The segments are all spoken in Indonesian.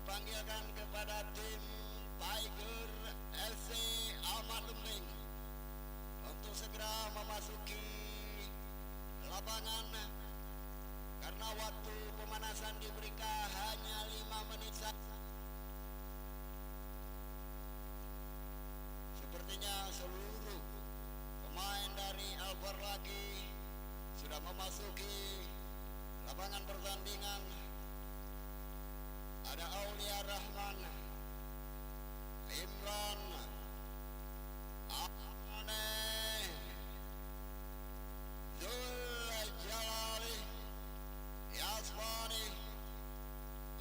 panggilkan kepada tim Tiger FC Ahmad Lembing untuk segera memasuki lapangan karena waktu pemanasan diberikan hanya 5 menit saja. Sepertinya seluruh pemain dari Al-Farlaki sudah memasuki lapangan pertandingan. Ada Aulia Rahman, Imran, Aneh, Zul Jalali, Yasmani,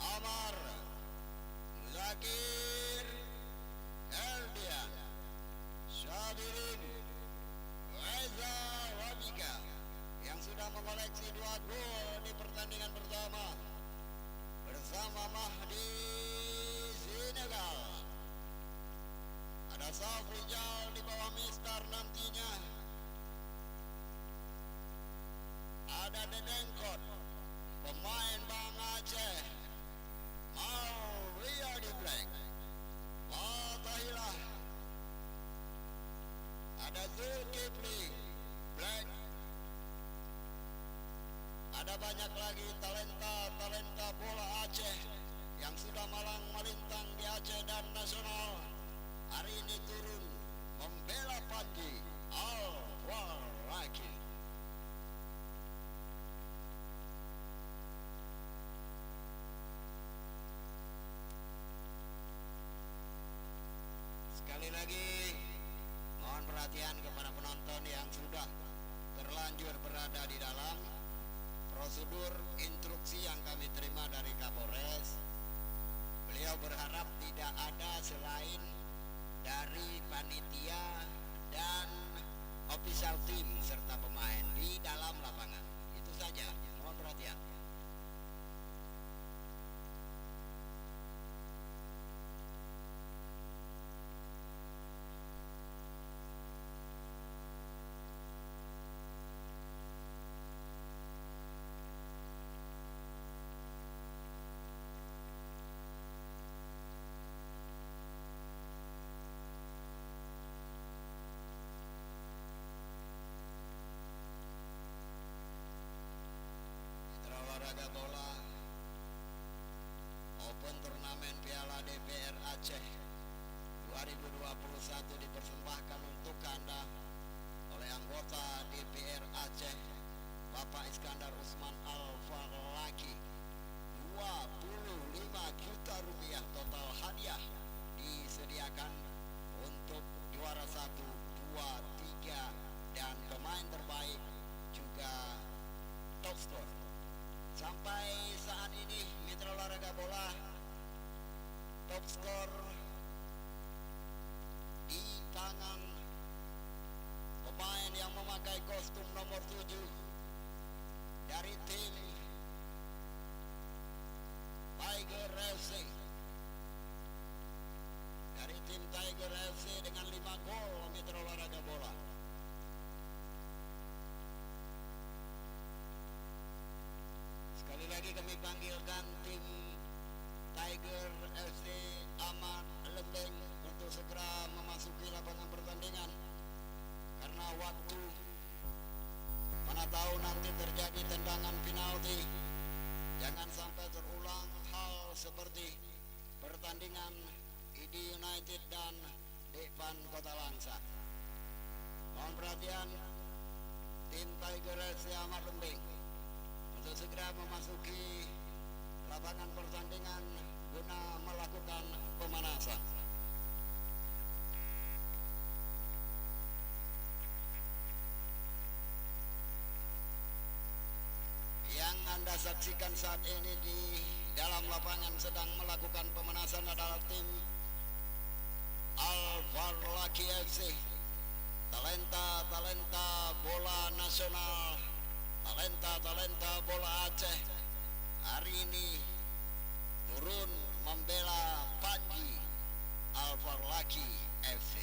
Amar, Zakir, Erdian, Syabirin, Reza Rabika yang sudah mengoleksi 2 gol di pertandingan pertama bersama Mahdi Zinegal. Ada Safrijal di bawah Mister nantinya. Ada Dedengkot, pemain Bang Aceh. Maria di Black, Fatahillah. Ada Zulkifli Black. Ada banyak lagi talenta bola Aceh yang sudah malang melintang di Aceh dan nasional. Hari ini turun membela Panji Al-Farlaki. Sekali lagi mohon perhatian kepada penonton yang sudah terlanjur berada di dalam. Prosedur instruksi yang kami terima dari Kapolres, beliau berharap tidak ada selain dari panitia dan official team serta pemain di dalam lapangan. Itu saja, mohon perhatian. Olahraga bola Open Turnamen Piala DPR Aceh 2021 dipersembahkan untuk Anda oleh anggota DPR Aceh Bapak Iskandar Usman Al-Farlaki. 25 juta rupiah total hadiah disediakan untuk juara 1, 2, 3 dan pemain terbaik juga top skor. Sampai saat ini Mitra Olahraga Bola top skor di tangan pemain yang memakai kostum nomor 7 dari tim Tiger FC. Dari tim Tiger FC dengan 5 gol Mitra Olahraga Bola. Sekali lagi kami panggilkan tim Tiger FC Ahmad Lembing untuk segera memasuki lapangan pertandingan. Karena waktu, mana tahu nanti terjadi tendangan penalti. Jangan sampai terulang hal seperti pertandingan ID United dan Depan Kota Langsa. Mohon perhatian tim Tiger FC Ahmad Lembing untuk segera memasuki lapangan pertandingan guna melakukan pemanasan. Yang Anda saksikan saat ini di dalam lapangan sedang melakukan pemanasan adalah tim Al-Farlaki FC. Talenta bola nasional, talenta bola Aceh hari ini turun membela Panji Al-Farlaki FC.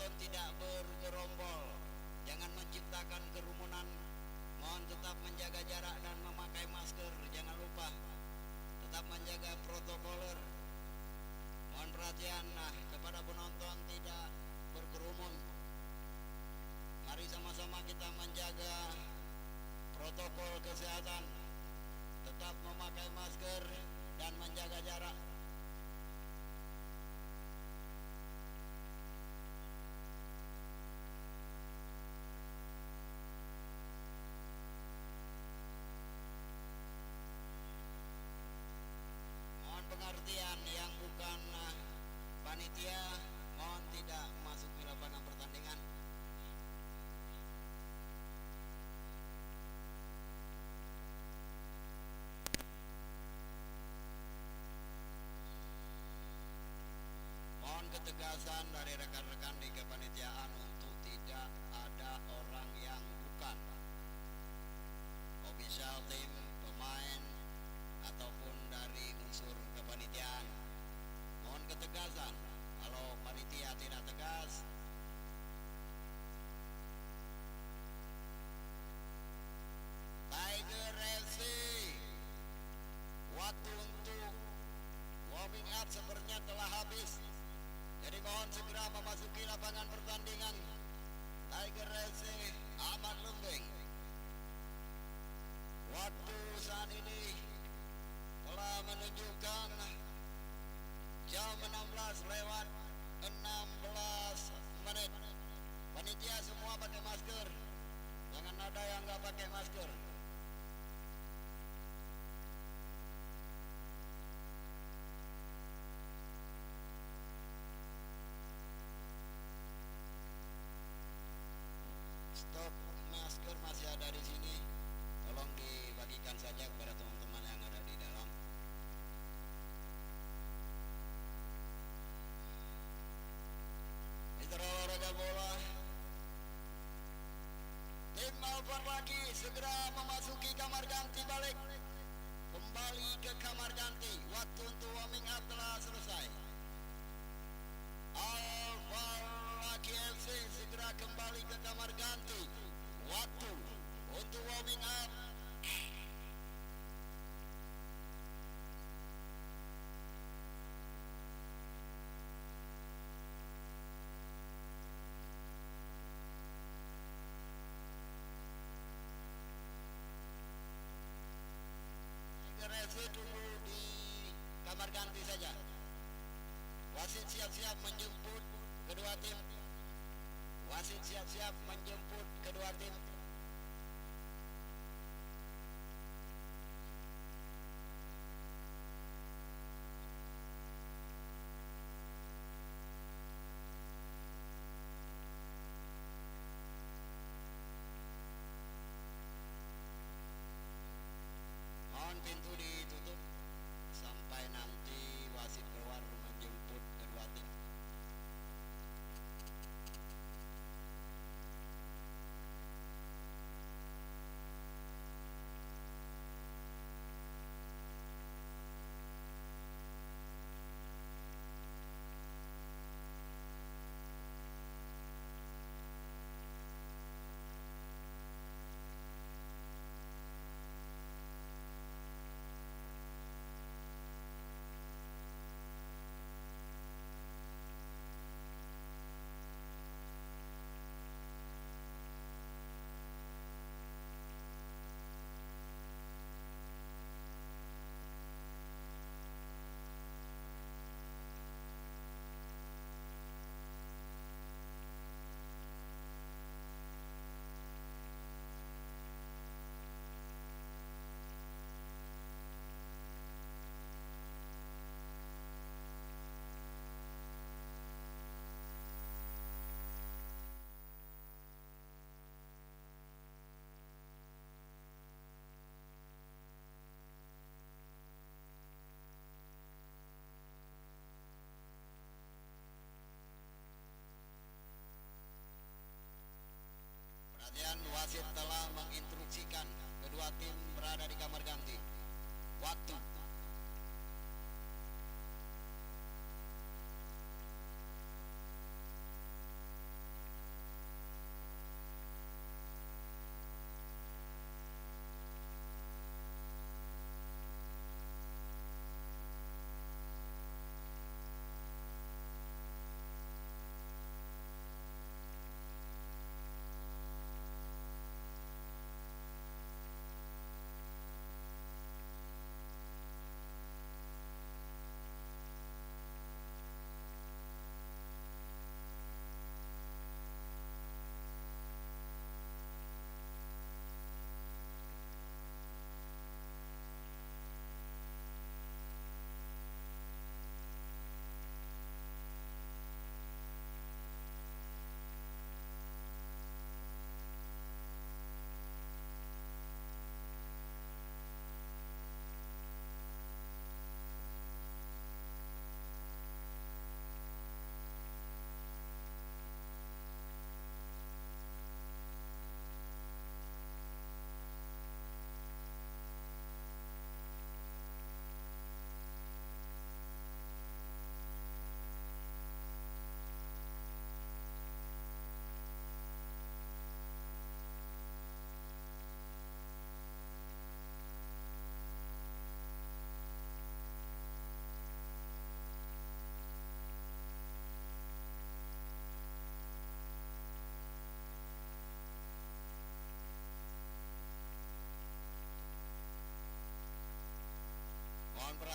penonton tidak bergerombol, jangan menciptakan kerumunan, mohon tetap menjaga jarak dan memakai masker, jangan lupa tetap menjaga protokoler. Mohon perhatian kepada penonton tidak berkerumun. Mari sama-sama kita menjaga protokol kesehatan, tetap memakai masker dan menjaga jarak. Mohon pengertian yang bukan panitia, mohon tidak masuk ke lapangan pertandingan. Mohon ketegasan dari rekan-rekan di kepanitiaan untuk tidak ada orang yang bukan official tim, pemain, ataupun dari unsur kepanitiaan. Mohon ketegasan. Kalau panitia tidak tegas, Tiger FC, waktu untuk warming up sebenarnya telah habis. Jadi mohon segera memasuki lapangan pertandingan. Tiger FC amat lembing. Waktu saat ini telah menunjukkan jam 16 lewat 16 menit. Panitia semua pakai masker. Jangan ada yang nggak pakai masker. Stok masker masih ada di sini. Tolong dibagikan saja kepada teman-teman yang ada di dalam. Mitra olahraga bola, tim Alvar lagi segera memasuki kamar ganti balik. Kembali ke kamar ganti. Waktu untuk warming up telah selesai. Alvar lagi FC segera kembali ke kamar ganti. Waktu untuk warming up. Tunggu di kamar ganti saja. Wasit siap-siap menjemput kedua tim. Wasit siap-siap menjemput kedua tim. Mohon pintu ditutup sampai nanti wasit keluar menjemput kedua tim. Perhatian, wasit telah menginstruksikan kedua tim berada di kamar ganti. Waktu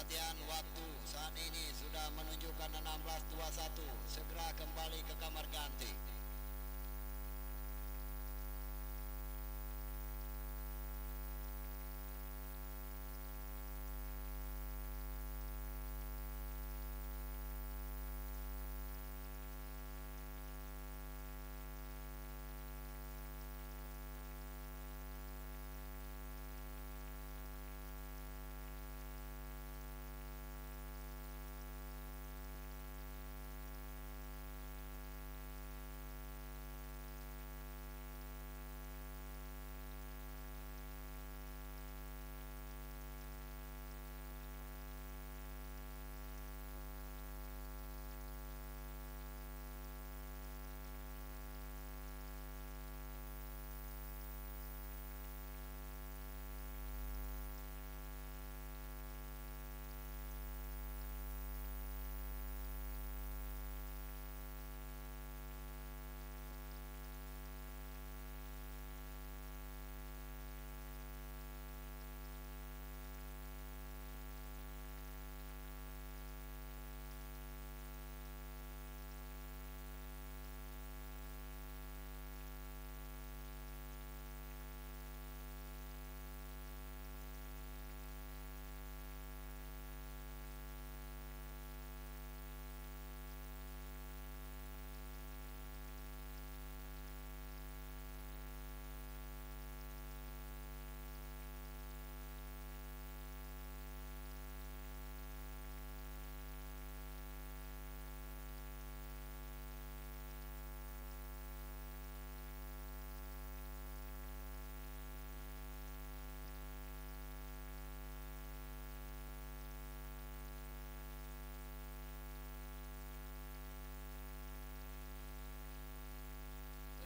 perhatian waktu saat ini sudah menunjukkan 16.21. Segera kembali ke kamar ganti.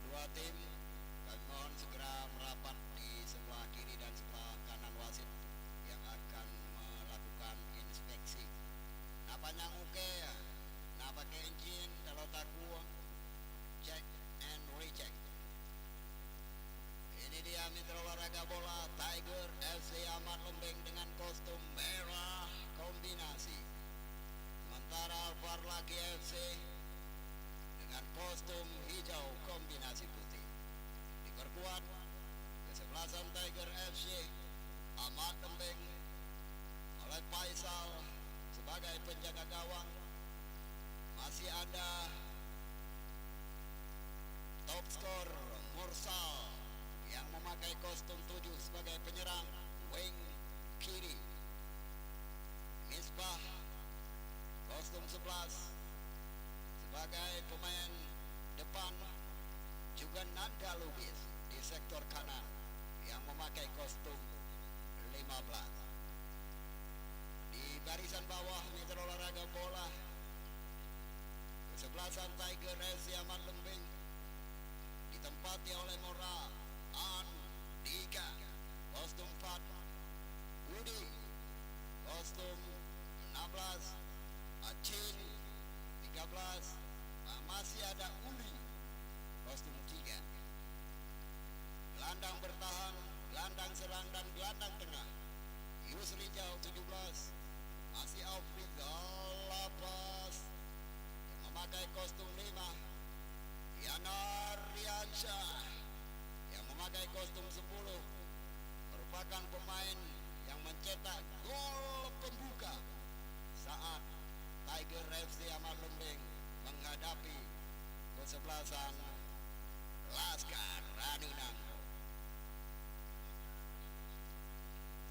Kedua tim kami mohon segera merapat di sebelah kiri dan sebelah kanan wasit yang akan melakukan inspeksi. Napanya oke ya, napake engine kalau taku check and recheck. Ini dia mitra olahraga bola Tiger FC Ahmad Lembeng dengan kostum merah kombinasi. Sementara Alvar Laki FC dengan kostum hijau kombinasi putih. Diperkuat kesebelasan Tiger FC Ahmad Lembeng oleh Faisal sebagai penjaga gawang. Masih ada top skor Mursal yang memakai kostum 7 sebagai penyerang wing kiri. Misbah kostum 11 sebagai pemain depan. Juga Nanda Lubis di sektor kanan yang memakai kostum 15. Di barisan bawah mitra olahraga bola kesebelasan Tiger FC Ahmad Lembeng ditempati oleh Mora Andika kostum 4, Budi kostum 16, Acin 13, masih ada Uli kostum 3. Gelandang bertahan, gelandang serang dan gelandang tengah Yusri Jau 17, masih Afrigal Lapas yang memakai kostum 5, Yana Riansyah yang memakai kostum 10 merupakan pemain yang mencetak gol pembuka saat Tiger FC Ahmad Lembeng menghadapi kesebelasan Laskar Ranunanggo.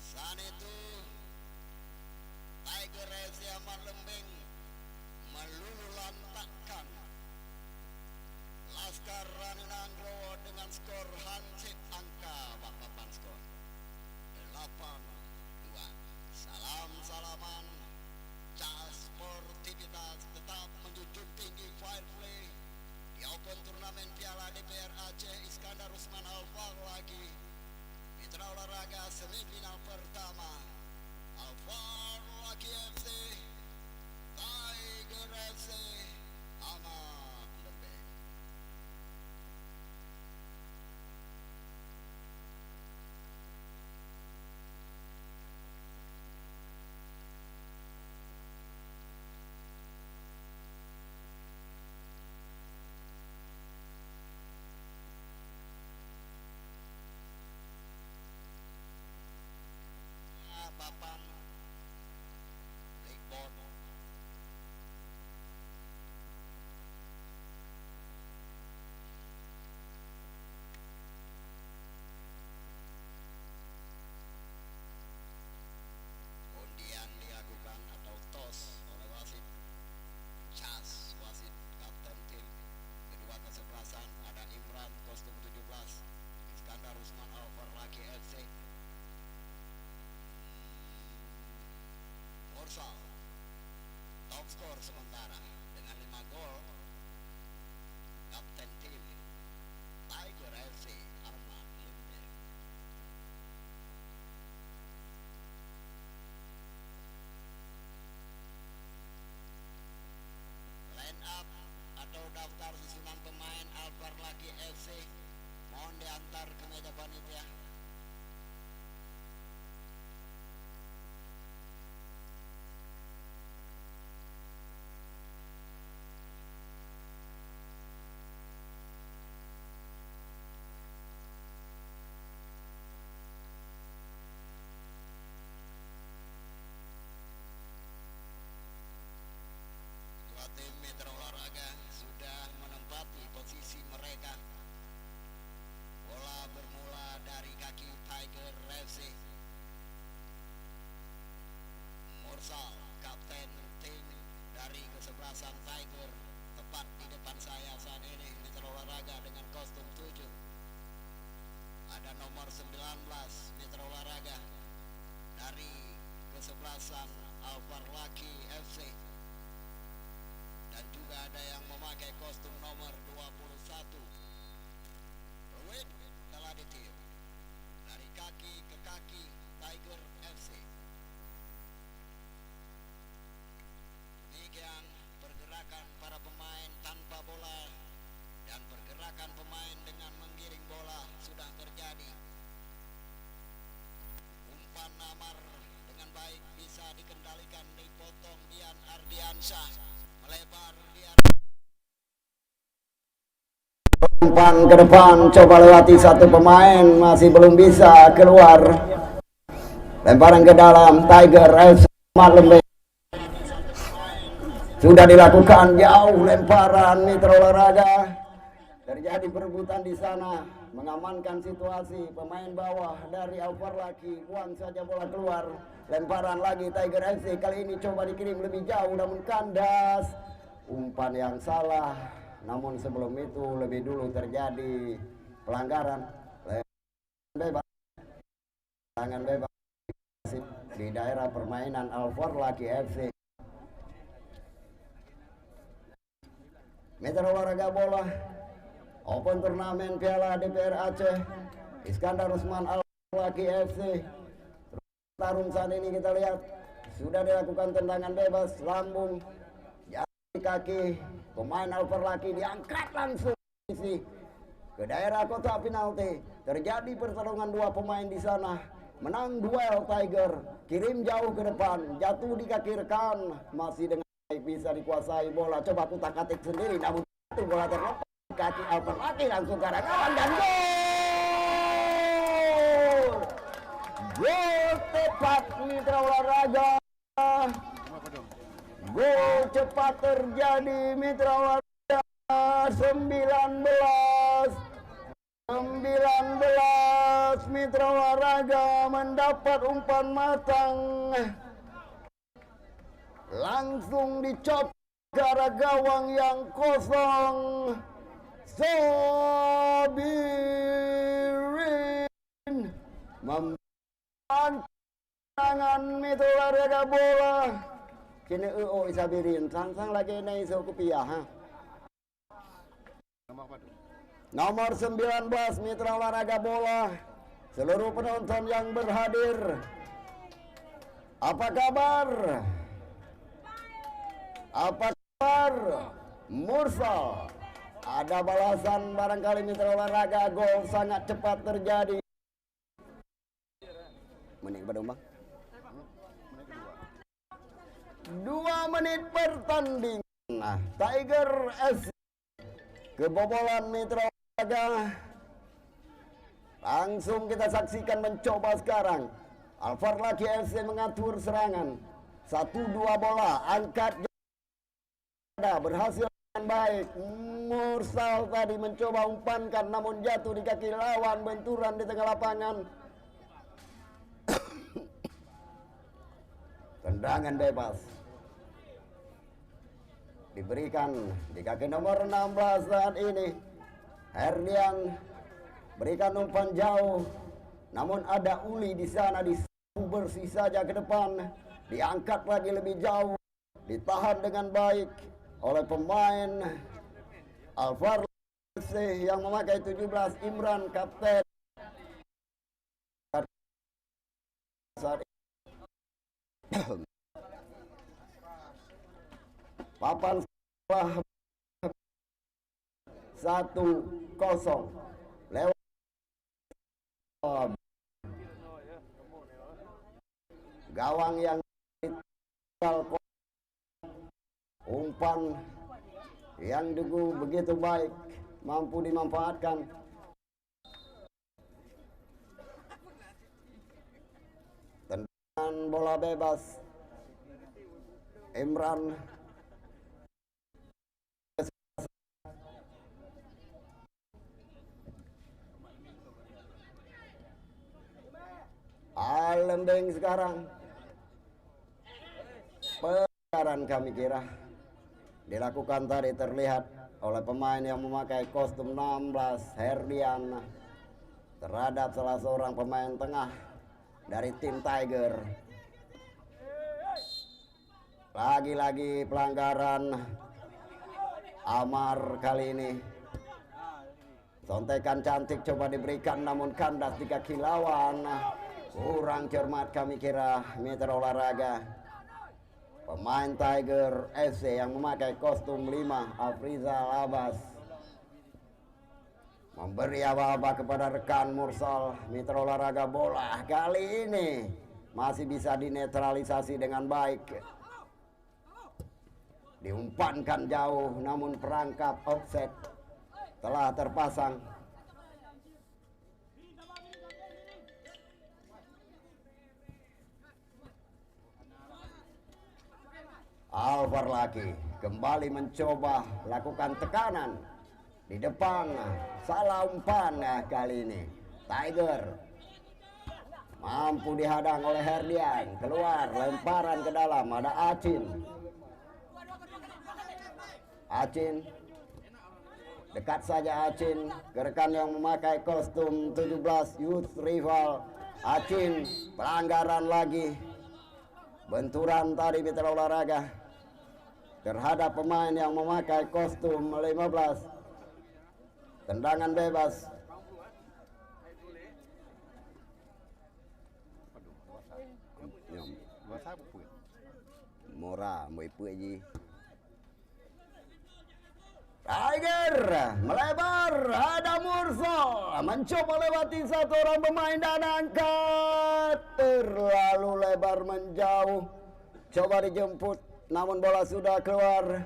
Saat itu Tiger FC Ahmad Lembeng melululantakkan Laskar Ranunanggo dengan skor hansip angka papan skor 8-2. Salam-salaman, sportivitas tetap menjunjung tinggi fair play di Open Turnamen Piala DPR Aceh Iskandar Usman Alvar lagi. Mitra olahraga semifinal pertama Alvar lagi FC Tiger FC Ahmad Lembeng. Mitra Olahraga dari kesebelasan Alvar Laki FC, dan juga ada yang memakai kostum nomor 21 Ruwet Teladitio dari kaki ke kaki Tiger FC. Demikian pergerakan para pemain tanpa bola dan pergerakan pemain dengan menggiring bola sudah terjadi. Umpan Namar dengan baik bisa dikendalikan, dipotong Dian Ardiansyah, melebar Dian. Umpan ke depan, coba lewati satu pemain, masih belum bisa keluar. Lemparan ke dalam, Tiger FC Lembek. Sudah dilakukan jauh lemparan Mitra Olahraga. Terjadi perebutan di sana, mengamankan situasi. Pemain bawah dari Alvar Laki, buang saja bola keluar. Lemparan lagi Tiger FC, kali ini coba dikirim lebih jauh namun kandas. Umpan yang salah, namun sebelum itu lebih dulu terjadi pelanggaran. Bebas, tangan bebas di daerah permainan Alvar Laki FC. Mitra Olahraga bola Open Turnamen Piala DPR Aceh, Iskandar Usman Alvar Laki FC. Tarung saat ini kita lihat sudah dilakukan tendangan bebas lambung, jari kaki pemain Alvar Laki diangkat langsung ke daerah kotak penalti. Terjadi pertarungan dua pemain di sana, menang duel Tiger, kirim jauh ke depan, jatuh di kaki rekan, masih dengan baik bisa dikuasai bola. Coba kutak-atik sendiri, namun itu bola terlepas kaki Alvar Laki langsung ke arah kawan dan gol! Gol tepat Mitra Olahraga. Gol cepat terjadi Mitra Olahraga. 19 Mitra Olahraga mendapat umpan matang, langsung dicop ke arah gawang yang kosong. Sabirin membantu tangan Mitra Olahraga bola. Kini Sabirin sang lagi naik Sokupiah. Nomor 19 Mitra Olahraga bola. Seluruh penonton yang berhadir, apa kabar? Apa kabar Mursal? Ada balasan barangkali Mitra Olahraga. Gol sangat cepat terjadi. Menit berapa? 2 menit pertandingan. Nah, Tiger FC kebobolan Mitra Olahraga. Langsung kita saksikan mencoba sekarang. Alvar Laki FC mengatur serangan. 1-2 bola, angkat berhasil dengan baik. Mursal tadi mencoba umpankan namun jatuh di kaki lawan, benturan di tengah lapangan. Tendangan bebas diberikan di kaki nomor 16 saat ini. Herdian berikan umpan jauh, namun ada Uli di sana, bersih saja ke depan, diangkat lagi lebih jauh, ditahan dengan baik oleh pemain Alvar FC yang memakai 17, Imran kapten. Papan 1-0 lewat gawang yang umpan yang dulu begitu baik mampu dimanfaatkan. Tendangan bola bebas Imran Lembeng sekarang. Pelanggaran kami kira dilakukan tadi, terlihat oleh pemain yang memakai kostum 16, Herdian. terhadap salah seorang pemain tengah dari tim Tiger. Lagi-lagi pelanggaran Amar kali ini. Sontekan cantik coba diberikan namun kandas di kaki lawan. Kurang cermat kami kira mitra olahraga. Pemain Tiger FC yang memakai kostum 5 Afrizal Abbas memberi aba-aba kepada rekan Mursal. Mitra olahraga bola kali ini masih bisa dinetralisasi dengan baik. Diumpankan jauh namun perangkap offset telah terpasang. Alvar lagi kembali mencoba lakukan tekanan di depan. Salah umpan kali ini. Tiger mampu dihadang oleh Herdian. Keluar lemparan ke dalam. Ada Acin. Acin dekat saja Acin ke rekan yang memakai kostum 17 Youth Rival. Acin pelanggaran lagi. Benturan tadi mitra olahraga terhadap pemain yang memakai kostum 15. Tendangan bebas. Mora ji. Tiger melebar, ada Mursal mencoba lewati satu orang pemain dan angkat terlalu lebar menjauh. Coba dijemput namun bola sudah keluar.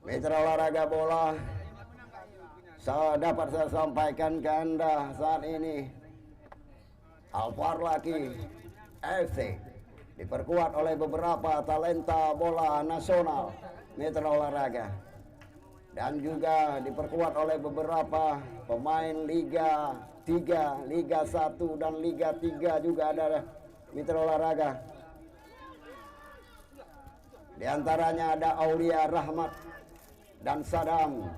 Mitra olahraga bola, dapat saya sampaikan ke Anda saat ini, Alvar lagi FC diperkuat oleh beberapa talenta bola nasional mitra olahraga dan juga diperkuat oleh beberapa pemain Liga 3, Liga 1 dan Liga 3 juga ada mitra olahraga. Di antaranya ada Aulia Rahmat dan Sadam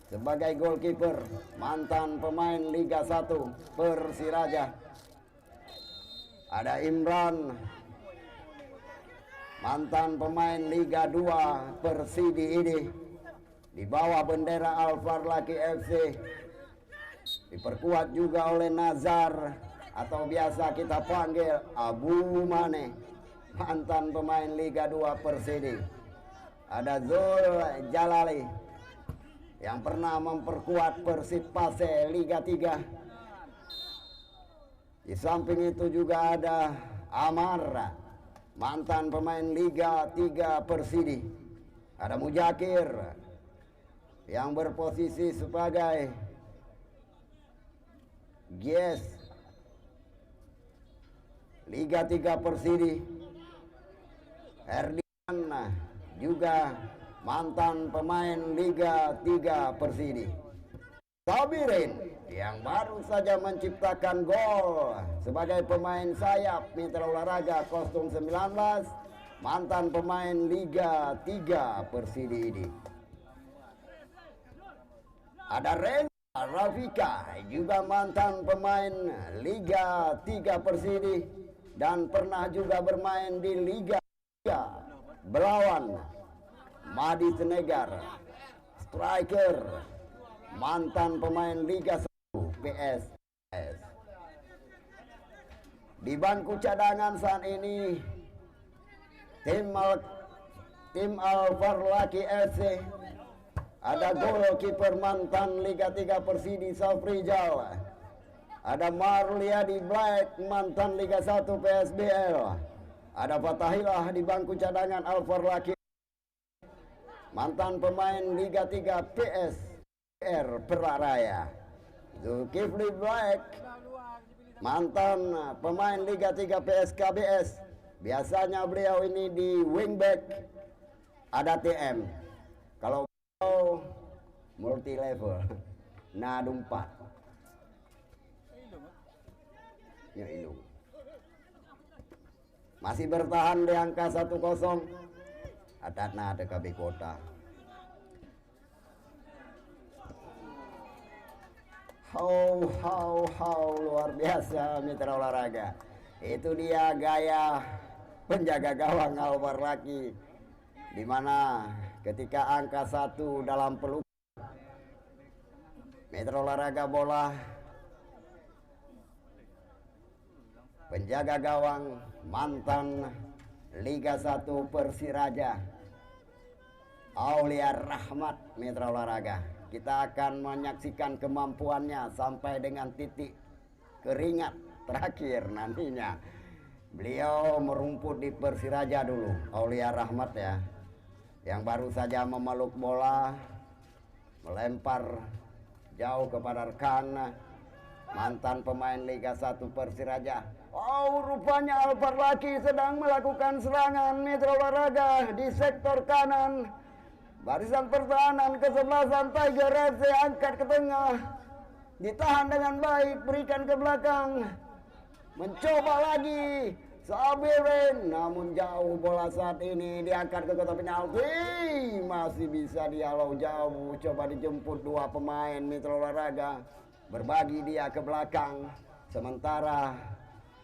sebagai goalkeeper, mantan pemain Liga 1 Persiraja. Ada Imran, mantan pemain Liga 2 Persidi ini, di bawah bendera Alvar Laki FC. Diperkuat juga oleh Nazar atau biasa kita panggil Abu Mane, mantan pemain Liga 2 Persidi. Ada Zul Jalali yang pernah memperkuat Persib Pase Liga 3. Di samping itu juga ada Amar, mantan pemain Liga 3 Persidi. Ada Mujakir yang berposisi sebagai Gies Liga 3 Persidi. Herdian juga mantan pemain Liga 3 Persidi. Sabirin yang baru saja menciptakan gol sebagai pemain sayap mitra olahraga kostum 19, mantan pemain Liga 3 Persidi ini. Ada Reza Rafika juga mantan pemain Liga 3 Persidi dan pernah juga bermain di Liga 3 Belawan Madi Senegar. Striker, mantan pemain Liga 1 PSS. Di bangku cadangan saat ini tim Alvar Laki FC ada goalkeeper mantan Liga 3 Persidi Safrijal. Ada Marliadi Black mantan Liga 1 PSBL. Ada Fatahillah di bangku cadangan Alvar Laki, mantan pemain Liga 3 PSR Peraraya. Zulkifli Black, mantan pemain Liga 3 PSKBS. Biasanya beliau ini di wingback. Ada TM. Kalau multi level. Nah, 4. Ya, Ilung. Masih bertahan di angka 1-0. Adatna ada KB Kota. Luar biasa mitra olahraga. Itu dia gaya penjaga gawang Alvar Laki, dimana ketika angka 1 dalam peluk mitra olahraga bola, penjaga gawang mantan Liga 1 Persiraja Aulia Rahmat mitra olahraga. Kita akan menyaksikan kemampuannya sampai dengan titik keringat terakhir nantinya. Beliau merumput di Persiraja dulu, Aulia Rahmat ya, yang baru saja memeluk bola, melempar jauh kepada rekan mantan pemain Liga 1 Persiraja. Rupanya Alvar Laki sedang melakukan serangan mitra olahraga di sektor kanan. Barisan pertahanan kesebelasan Tiger FC angkat ke tengah, ditahan dengan baik, berikan ke belakang, mencoba lagi Sabirin, namun jauh bola saat ini diangkat ke kotak penalti, masih bisa dihalau jauh, coba dijemput dua pemain mitra olahraga, berbagi dia ke belakang, sementara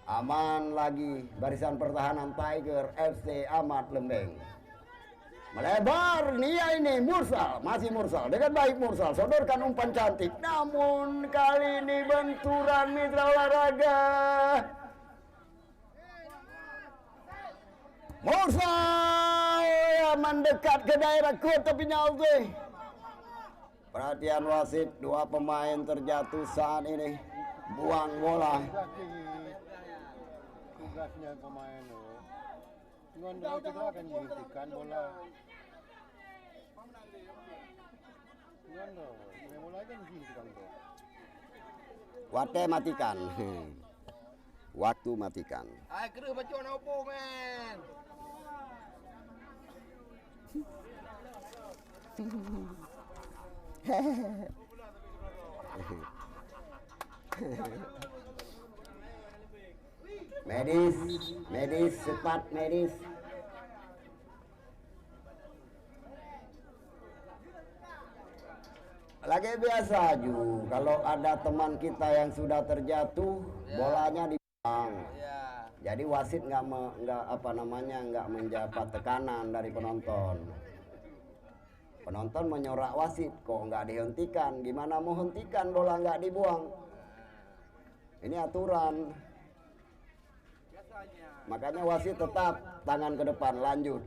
aman lagi barisan pertahanan Tiger FC Ahmad Lembeng. Melebar, Nia ini Mursal, masih Mursal, dengan baik Mursal, sodorkan umpan cantik, namun kali ini benturan mitra olahraga. Mursal mendekat ke daerah kotak penalti. Perhatian wasit, dua pemain terjatuh saat ini, buang bola. Tugasnya pemain lo, ngondo itu akan dihentikan bola. Ngondo, bola kan dihentikan tuh. Waktu matikan. Waktu matikan. Ay, kena baca apa men? Medis, cepat medis. Lagi biasa Ju, kalau ada teman kita yang sudah terjatuh, bolanya dibuang. Jadi wasit nggak mendapat tekanan dari penonton. Penonton menyorak wasit, kok nggak dihentikan? Gimana mau hentikan bola nggak dibuang? Ini aturan. Makanya wasit tetap tangan ke depan, lanjut.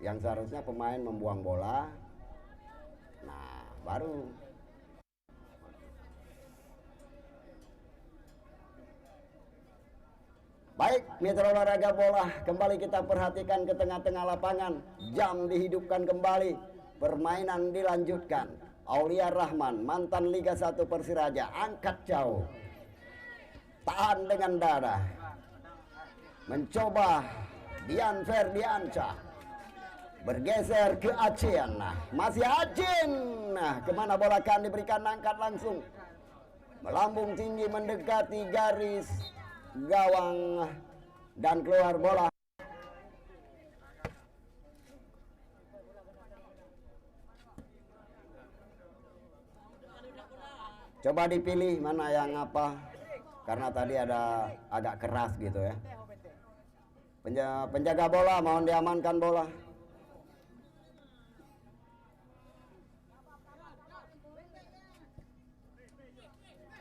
Yang seharusnya pemain membuang bola, nah baru. Baik, mitra olahraga bola, kembali kita perhatikan ke tengah-tengah lapangan. Jam dihidupkan kembali, permainan dilanjutkan. Aulia Rahman, mantan Liga 1 Persiraja, angkat jauh, tahan dengan dada, mencoba Dian Ferdiansyah, bergeser ke Acen. Nah, masih Acen. Nah, kemana bola akan diberikan, angkat langsung, melambung tinggi mendekati garis gawang dan keluar bola. Coba dipilih mana yang apa, karena tadi ada agak keras gitu ya. Penjaga bola mohon diamankan bola.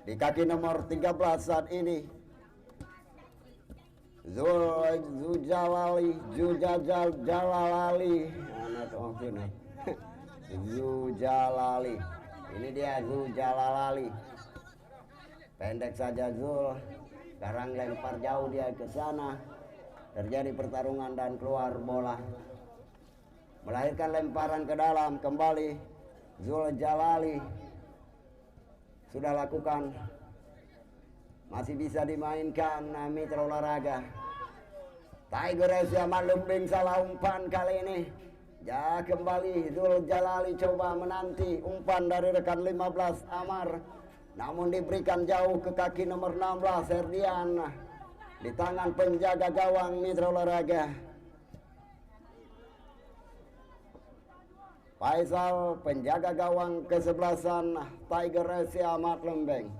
Di kaki nomor 13 saat ini Zujalali, Zujalali. Ini dia Zujalali. Pendek saja Zul. Sekarang lempar jauh dia ke sana. Terjadi pertarungan dan keluar bola. Melahirkan lemparan ke dalam kembali. Zuljalali sudah lakukan. Masih bisa dimainkan mitra olahraga. Tiger FC Ahmad Lembeng salah umpan kali ini. Ya kembali Zuljalali coba menanti umpan dari rekan 15 Amar, namun diberikan jauh ke kaki nomor 16 Herdian di tangan penjaga gawang mitra olahraga. Faisal penjaga gawang kesebelasan Tiger FC Ahmad Lembeng.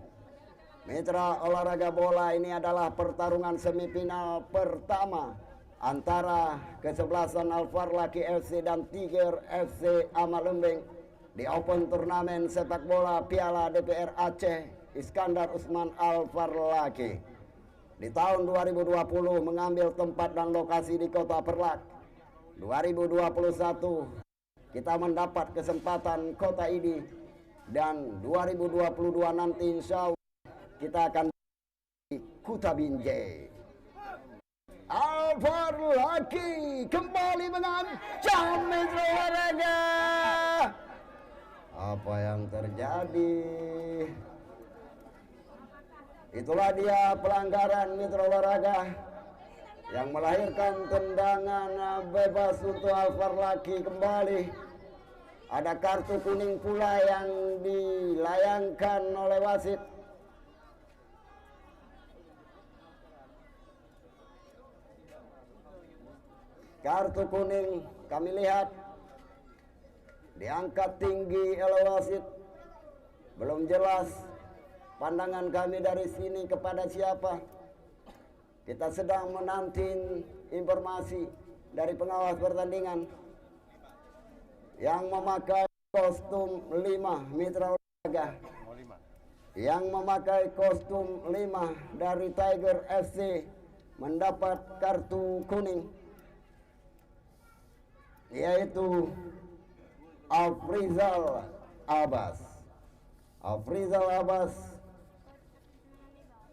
Mitra olahraga bola, ini adalah pertarungan semifinal pertama antara kesebelasan Alfar Laki FC dan Tiger FC Ahmad Lembeng di Open Turnamen sepak bola Piala DPR Aceh Iskandar Usman Alfar Laki. Di tahun 2020 mengambil tempat dan lokasi di Kota Perlak. 2021 kita mendapat kesempatan kota ini, dan 2022 nanti insya Allah kita akan di Kuta Binjai. Alfar Laki kembali mengancam Mitra Olahraga. Apa yang terjadi? Itulah dia pelanggaran Mitra Olahraga yang melahirkan tendangan bebas untuk Alfar Laki kembali. Ada kartu kuning pula yang dilayangkan oleh wasit. Kartu kuning kami lihat diangkat tinggi oleh wasit. Belum jelas pandangan kami dari sini kepada siapa. Kita sedang menanti informasi dari pengawas pertandingan yang memakai kostum 5 Mitra Olahraga, yang memakai kostum 5 dari Tiger FC mendapat kartu kuning, yaitu Afrizal Abbas. Afrizal Abbas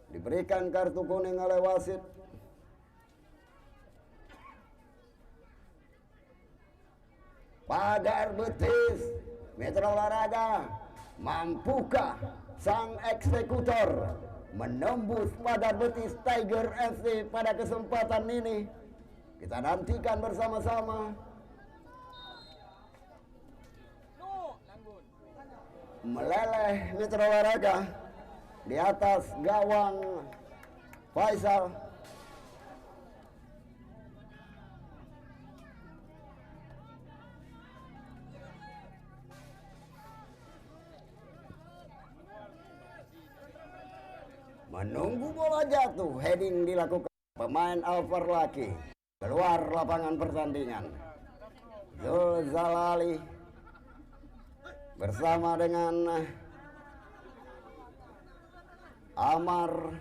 diberikan kartu kuning oleh wasit. Pagar betis Mitra Olahraga, mampukah sang eksekutor menembus pagar betis Tiger FC pada kesempatan ini? Kita nantikan bersama-sama. Meleleh Mitra Olahraga di atas gawang Faisal. Menunggu bola jatuh, heading dilakukan pemain Alfar Laki keluar lapangan pertandingan. Zul Zalali bersama dengan Amar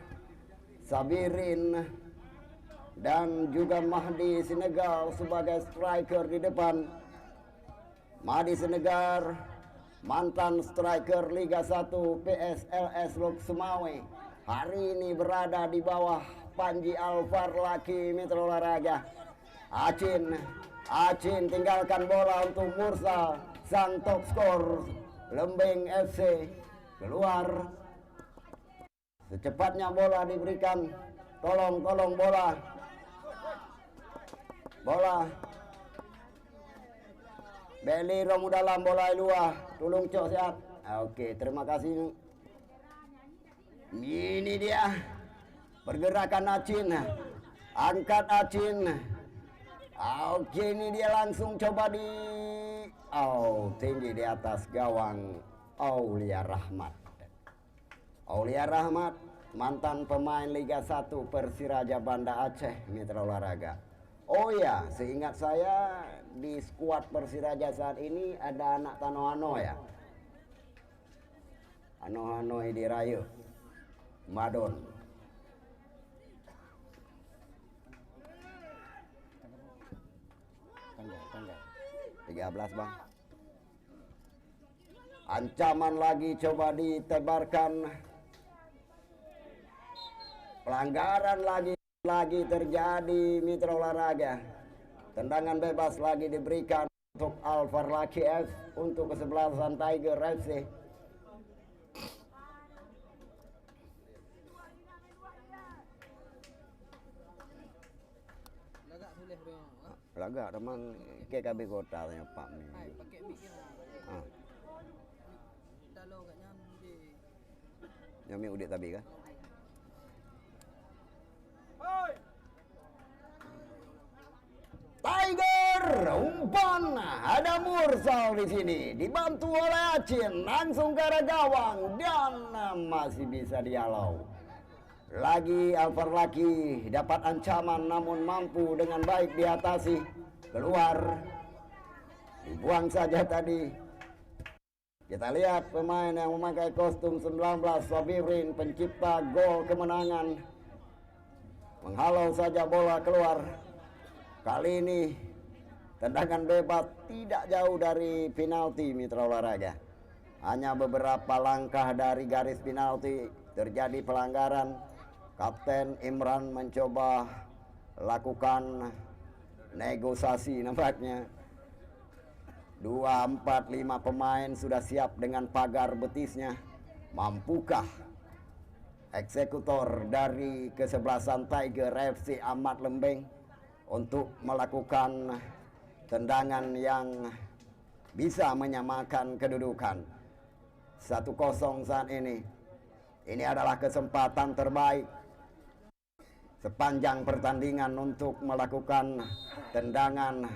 Sabirin dan juga Mahdi Senegal sebagai striker di depan. Mahdi Senegal, mantan striker Liga 1 PSLS Lok Sumawe, hari ini berada di bawah Panji Alfar Laki Mitra Olahraga. Acin tinggalkan bola untuk Mursal, sang top skor Lembeng FC. Keluar secepatnya bola diberikan. Tolong bola Beli romu dalam bola luar. Tolong cok sehat. Oke, terima kasih. Ini dia pergerakan Acin. Angkat Acin. Oke, ini dia langsung coba tinggi di atas gawang Aulia Rahmat. Aulia Rahmat, mantan pemain Liga 1 Persiraja Banda Aceh Mitra Olahraga. Oh ya, seingat saya di skuad Persiraja saat ini ada anak Tanoano ya. Ano di Rayu Madon. Tanggal 13 bang. Ancaman lagi coba ditebarkan. Pelanggaran lagi terjadi Mitra Olahraga. Tendangan bebas lagi diberikan untuk Alfar Laki F untuk kesebelasan Tiger FC. Laga teman KKB Kota tanya Pak ni. Pakai mic ya. Dalau kat nyambi udik tabi kah? Tiger Tiger umpan, ada Mursal di sini dibantu oleh Acin, langsung ke arah gawang dan masih bisa dihalau. Lagi Alvar Laki dapat ancaman namun mampu dengan baik diatasi, keluar, dibuang saja tadi. Kita lihat pemain yang memakai kostum 19 Sabirin, pencipta gol kemenangan, menghalau saja bola keluar. Kali ini tendangan bebas tidak jauh dari penalti mitra olahraga. Hanya beberapa langkah dari garis penalti terjadi pelanggaran. Kapten Imran mencoba lakukan negosiasi nampaknya. 2, 4, 5 pemain sudah siap dengan pagar betisnya. Mampukah eksekutor dari kesebelasan Tiger FC Ahmad Lembeng untuk melakukan tendangan yang bisa menyamakan kedudukan 1-0 saat ini. Ini adalah kesempatan terbaik sepanjang pertandingan untuk melakukan tendangan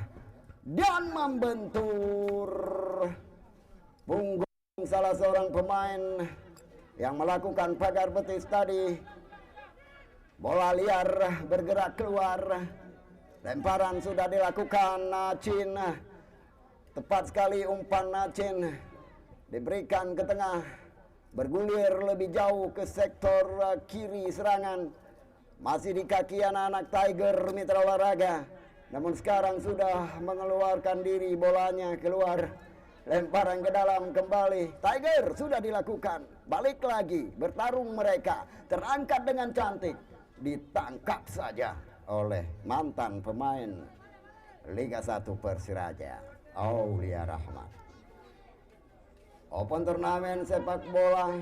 dan membentur punggung salah seorang pemain yang melakukan pagar betis tadi. Bola liar bergerak keluar. Lemparan sudah dilakukan Acin. Tepat sekali umpan Acin. Diberikan ke tengah. Bergulir lebih jauh ke sektor kiri serangan. Masih di kaki anak-anak Tiger mitra olahraga. Namun sekarang sudah mengeluarkan diri, bolanya keluar. Lemparan ke dalam kembali. Tiger sudah dilakukan. Balik lagi. Bertarung mereka. Terangkat dengan cantik. Ditangkap saja oleh mantan pemain Liga 1 Persiraja, Aulia Rahmat. Open turnamen sepak bola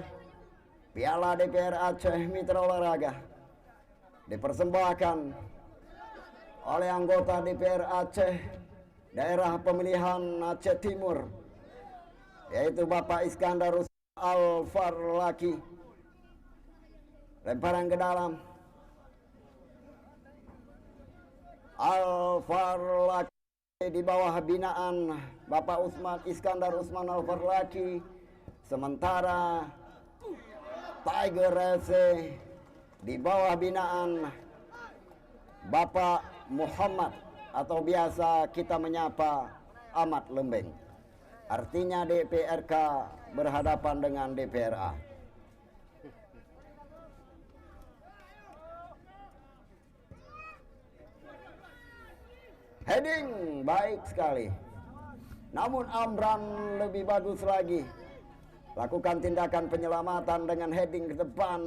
Piala DPR Aceh mitra olahraga dipersembahkan oleh anggota DPR Aceh daerah pemilihan Aceh Timur, yaitu Bapak Iskandar Alvar Laki. Lemparan ke dalam. Alvar Laki di bawah binaan Bapak Iskandar Usman Alvar Laki. Sementara Tiger FC di bawah binaan Bapak Muhammad atau biasa kita menyapa Ahmad Lembeng. Artinya DPRK berhadapan dengan DPRA. Heading baik sekali. Namun Amran lebih bagus lagi. Lakukan tindakan penyelamatan dengan heading ke depan.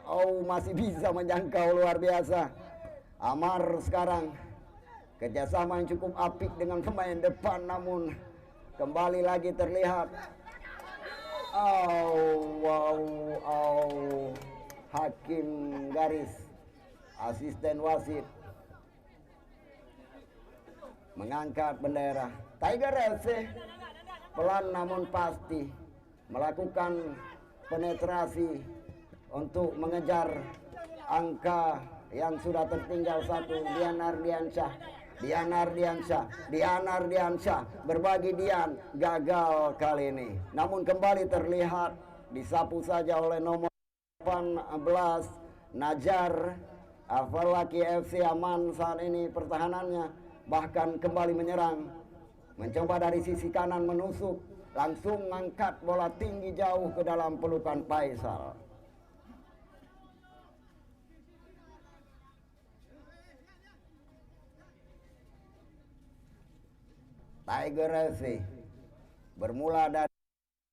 Oh, masih bisa menjangkau luar biasa. Amar sekarang kerjasama yang cukup apik dengan pemain depan, namun kembali lagi terlihat. Hakim garis, asisten wasit mengangkat bendera. Tiger FC pelan namun pasti melakukan penetrasi untuk mengejar angka yang sudah tertinggal 1. Dian Ardiansyah berbagi Dian, gagal kali ini. Namun kembali terlihat disapu saja oleh nomor 18 Najar. Alvar Laki FC aman saat ini pertahanannya, bahkan kembali menyerang, mencoba dari sisi kanan menusuk, langsung mengangkat bola tinggi jauh ke dalam pelukan Faisal. Tiger FC bermula dari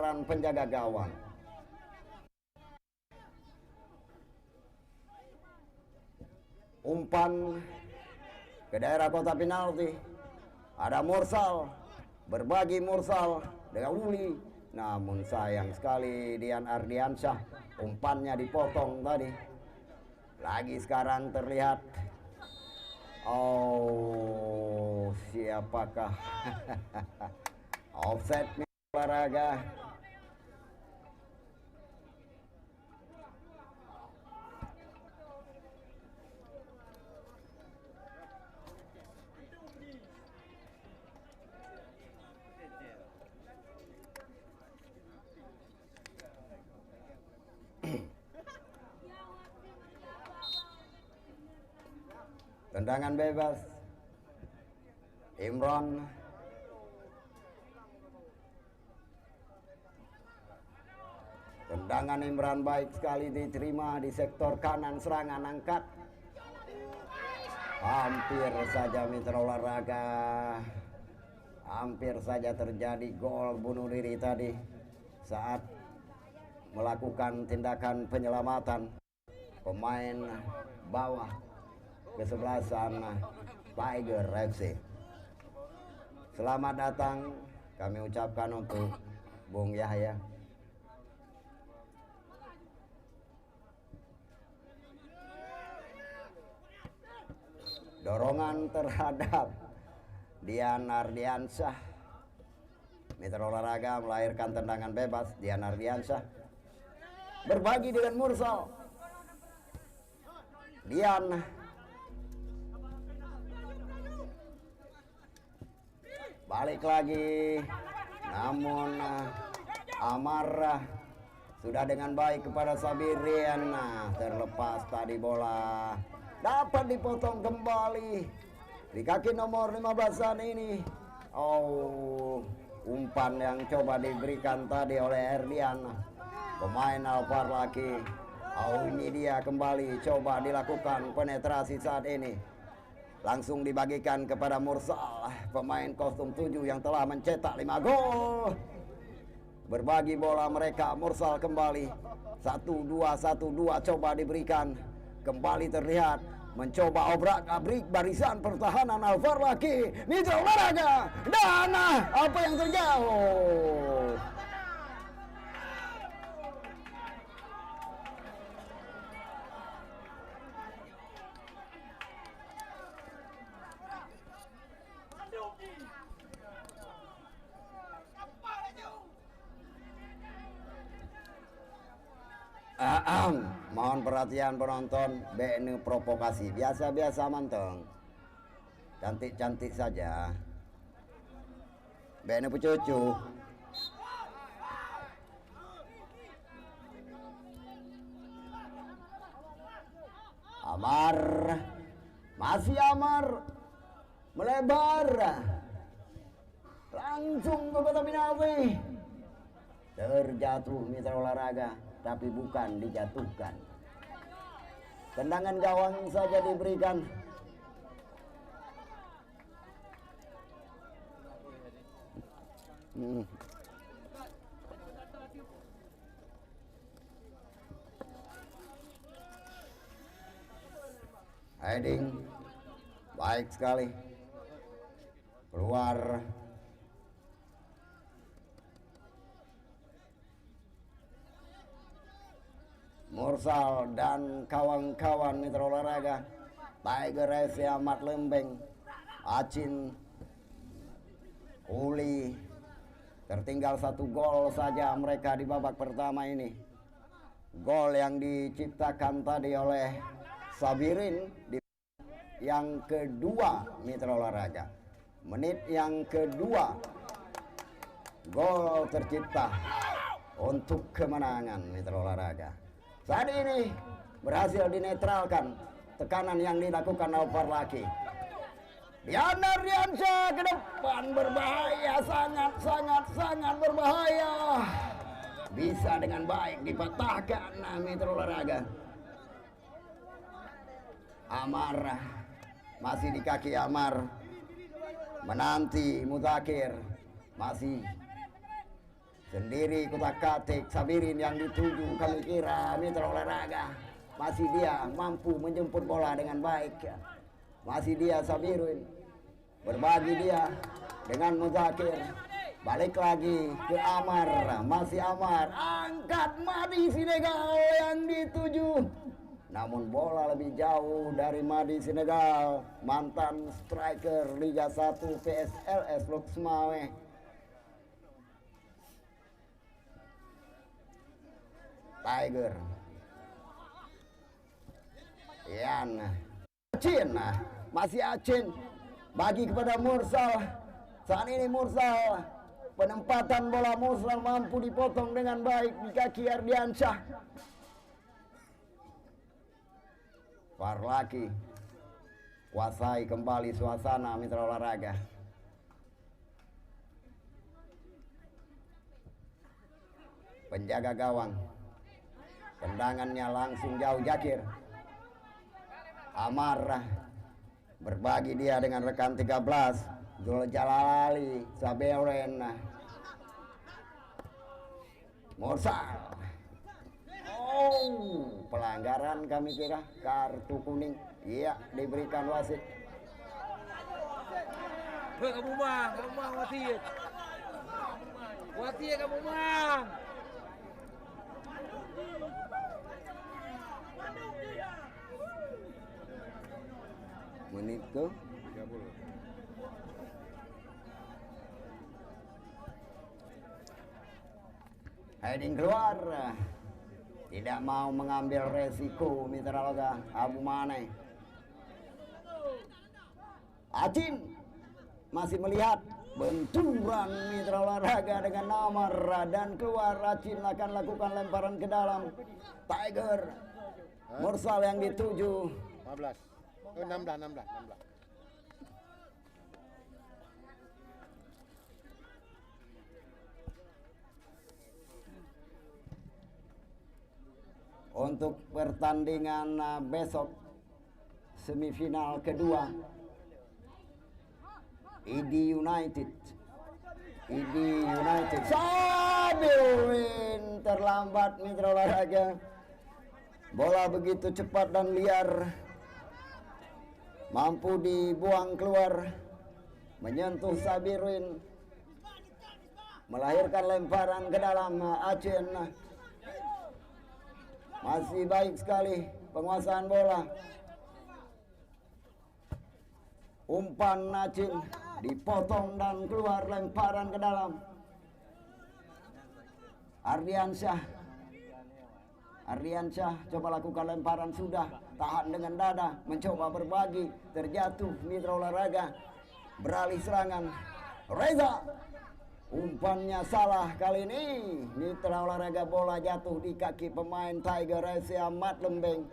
peran penjaga gawang. Umpan ke daerah kotak penalti. Ada Mursal, berbagi Mursal dengan Uli. Namun sayang sekali Dian Ardiansyah, umpannya dipotong tadi. Lagi sekarang terlihat. Oh, siapakah? Offset olahraga. Tendangan bebas Imron. Tendangan Imran baik sekali diterima di sektor kanan, serangan angkat. Hampir saja mitra olahraga, hampir saja terjadi gol bunuh diri tadi saat melakukan tindakan penyelamatan pemain bawah kesebelasan Tiger FC. Selamat datang kami ucapkan untuk Bung Yahya. Dorongan terhadap Dian Ardiansyah. Mitra olahraga melahirkan tendangan bebas. Dian Ardiansyah berbagi dengan Mursal. Dian balik lagi, namun Amar sudah dengan baik kepada Sabirin. Terlepas tadi bola, dapat dipotong kembali di kaki nomor 15-an ini. Oh, umpan yang coba diberikan tadi oleh Erdian, pemain Alvar Laki. Oh, ini dia kembali coba dilakukan penetrasi saat ini. Langsung dibagikan kepada Mursal, pemain kostum 7 yang telah mencetak 5 gol. Berbagi bola mereka, Mursal kembali 1-2 coba diberikan. Kembali terlihat mencoba obrak-abrik barisan pertahanan Alvar Laki. Mitra olahraga dan apa yang terjauh. Mohon perhatian penonton, bene provokasi biasa-biasa manteng, cantik-cantik saja, bene pucucu. Amar, masih Amar, melebar, langsung ke kotak penalti. Terjatuh mitra olahraga, tapi bukan dijatuhkan. Tendangan gawang saja diberikan. Heading baik sekali, keluar. Mursal dan kawan-kawan mitra olahraga Tiger FC Ahmad Lembeng, Acin, Uli. Tertinggal 1 gol saja mereka di babak pertama ini. Gol yang diciptakan tadi oleh Sabirin di yang kedua mitra olahraga. Menit yang kedua gol tercipta untuk kemenangan mitra olahraga. Saat ini berhasil dinetralkan tekanan yang dilakukan Alvar Laki. Dian Ardiansyah ke depan, berbahaya, sangat berbahaya. Bisa dengan baik dipatahkan mitra olahraga. Amar masih di kaki Amar, menanti Muzakir masih sendiri kutak-katik. Sabirin yang dituju, kami kira mitra olahraga masih dia mampu menjemput bola dengan baik. Masih dia Sabirin, berbagi dia dengan Muzakir. Balik lagi ke Amar, masih Amar, angkat Madi Sinegal yang dituju. Namun bola lebih jauh dari Madi Sinegal, mantan striker Liga 1 PSLS Luxmawe. Tiger Ian Acin, masih Acin bagi kepada Mursal. Saat ini Mursal, penempatan bola Mursal mampu dipotong dengan baik di kaki Ardiansyah. Farlaki kuasai kembali suasana mitra olahraga. Penjaga gawang, tendangannya langsung jauh Zakir. Amar berbagi dia dengan rekan 13 Zul Jalali Saberen. Mursal. Oh, pelanggaran kami kira, kartu kuning. Iya, diberikan wasit. Kamu mang wasit. Wasit kamu mang. Menit ke 30. heading keluar, tidak mau mengambil resiko mitra olahraga Abu Mane. Acin masih melihat benturan mitra olahraga dengan nomor dan keluar. Acin akan lakukan lemparan ke dalam. Tiger Mursal yang dituju 15. 16. Untuk pertandingan besok semifinal kedua ID United Sabirin terlambat mitra olahraga. Bola begitu cepat dan liar, mampu dibuang keluar, menyentuh Sabirin, melahirkan lemparan ke dalam. Acen masih baik sekali penguasaan bola. Umpan Acin dipotong dan keluar, lemparan ke dalam. Ardiansyah coba lakukan lemparan, sudah tahan dengan dada, mencoba berbagi, terjatuh mitra olahraga, beralih serangan. Reza, umpannya salah kali ini. Mitra olahraga, bola jatuh di kaki pemain Tiger FC Ahmad Lembeng.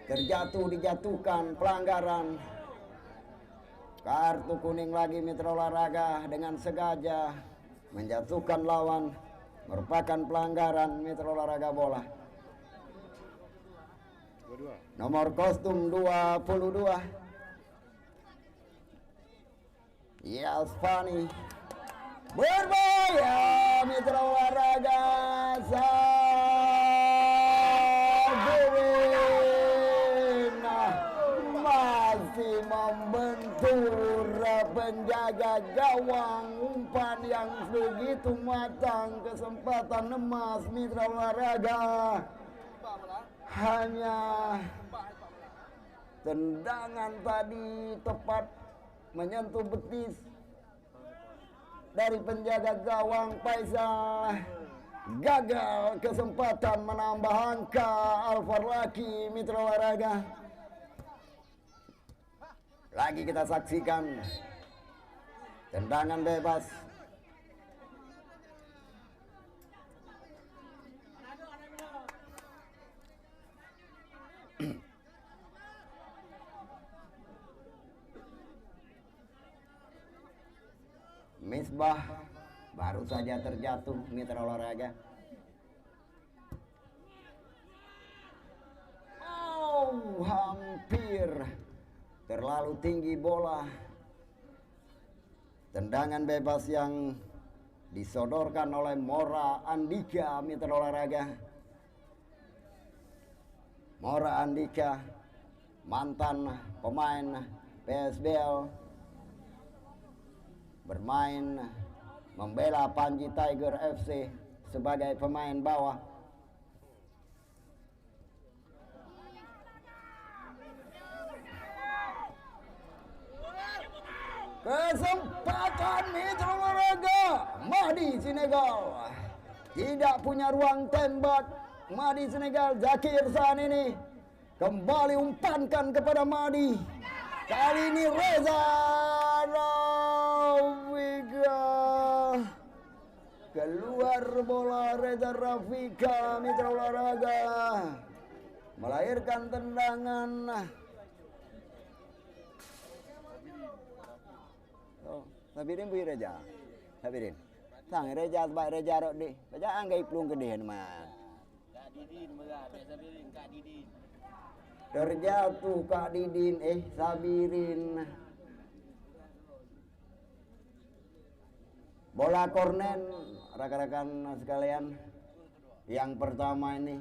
Terjatuh, dijatuhkan, pelanggaran. Kartu kuning lagi mitra olahraga dengan sengaja menjatuhkan lawan. Merupakan pelanggaran mitra olahraga bola. 22. Nomor kostum 22 Yasfani berbahaya mitra olahraga. Sabirin masih membentur penjaga gawang. Umpan yang begitu matang, kesempatan emas mitra olahraga. Hanya tendangan tadi tepat menyentuh betis dari penjaga gawang Faisal. Gagal kesempatan menambah angka Alvar Laki mitra olahraga. Lagi kita saksikan tendangan bebas. Misbah baru saja terjatuh mitra olahraga. Oh, hampir terlalu tinggi bola. Tendangan bebas yang disodorkan oleh Mora Andika mitra olahraga. Mora Andika, mantan pemain PSBL, bermain membela Panji Tiger FC sebagai pemain bawah. Kesempatan mitra olahraga Mahdi Senegal tidak punya ruang tembak. Mahdi Senegal, Zakir saat ini kembali umpankan kepada Mahdi. Kali ini Reza Rafika, keluar bola. Reza Rafika mitra olahraga melahirkan tendangan Sabirin bui reja. Sabirin. Sang reja baik reja rok di. Baca anggai plung gede man. Kak Didin berat, Sabirin Kak Didin. Terjatuh Kak Didin, Sabirin. Bola kornen, rekan-rekan sekalian. Yang pertama ini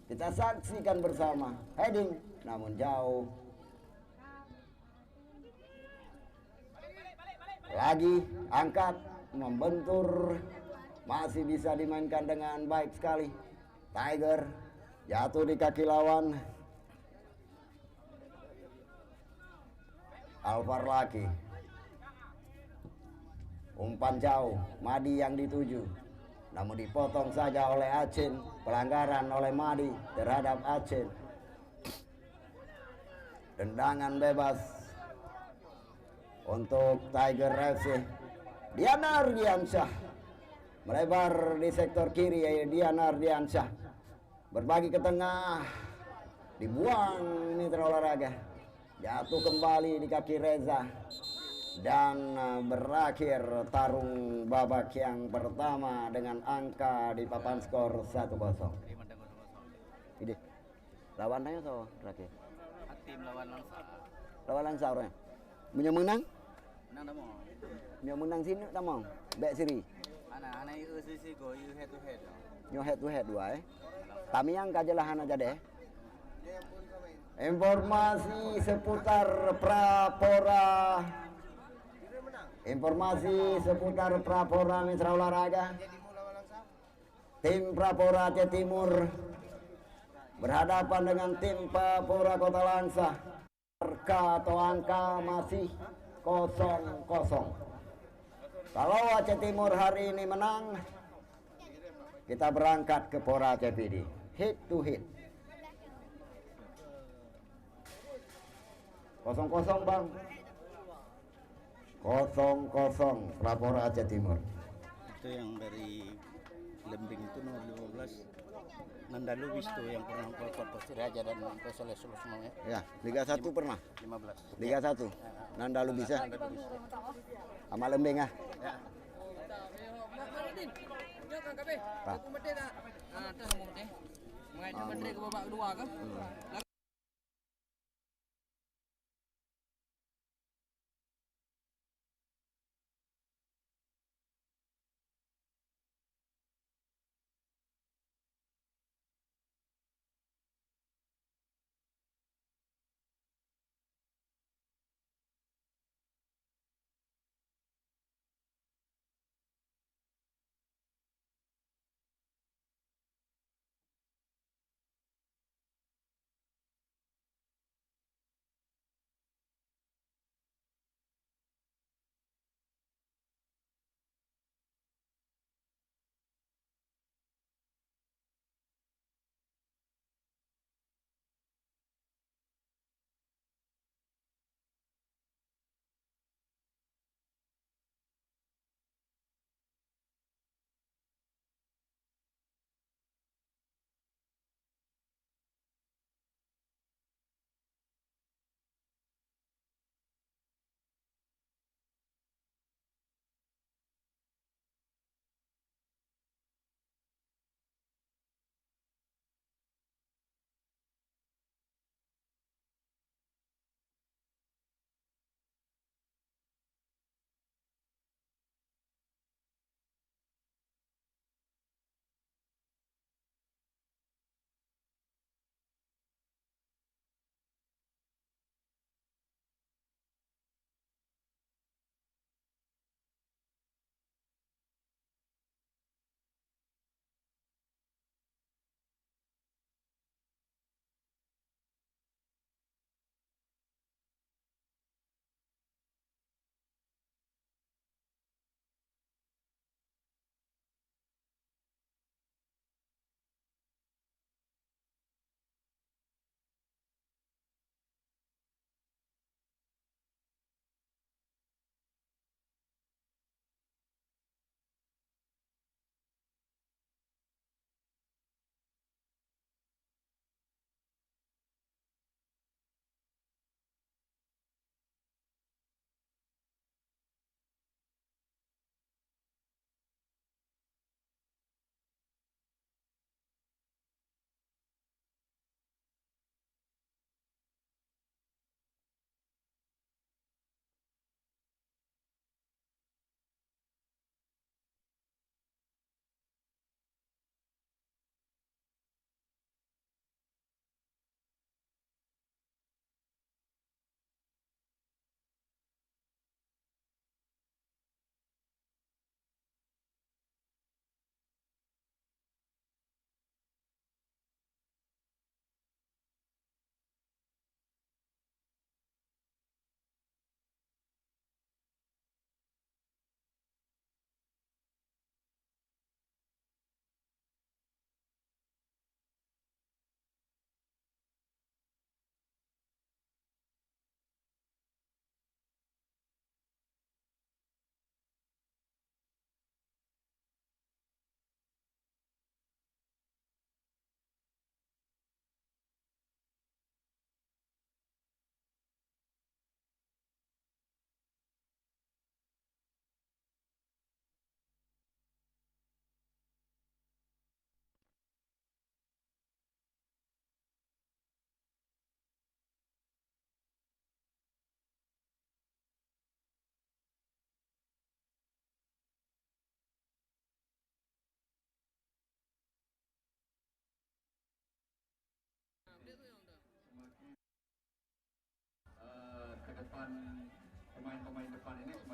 kita saksikan bersama. Heading, namun jauh. Lagi, angkat, membentur. Masih bisa dimainkan dengan baik sekali. Tiger jatuh di kaki lawan. Alvar lagi. Umpan jauh, Madi yang dituju. Namun dipotong saja oleh Acin. Pelanggaran oleh Madi terhadap Acin. Tendangan bebas untuk Tiger FC. Diana Ardiansyah melebar di sektor kiri. Diana Ardiansyah berbagi ke tengah, dibuang mitra olahraga, jatuh kembali di kaki Reza, dan berakhir tarung babak yang pertama dengan angka di papan skor 1-0. Ini lawannya atau terakhir? Tim lawan Langsa. Lawan Langsa orangnya. Punya menang? Menang dah mau. Punya menang sini tak mau? Back siri. Anak itu sisi go you head to head. Nyo head to head dua Kami yang kajelahan aja deh. Informasi seputar Prapora. Informasi seputar Prapora mitra olahraga. Tim Prapora Aceh Timur berhadapan dengan tim Prapora Kota Langsa. Angka masih 0-0. Kalau Aceh Timur hari ini menang, kita berangkat ke Pora Aceh PD. Hit to hit. 0-0 bang. 0-0 Prapora Aceh Timur. Itu yang dari Lembing itu nomor 15. Nandalu Wisto yang pernah memperkuat Persiraja dan Persela Solo semuanya. Ya, Liga 1 pernah. 15. Liga 1. Nandalu bisa. Sama Lembing ah. Ya. Pak. Mengajar ke babak kedua kan?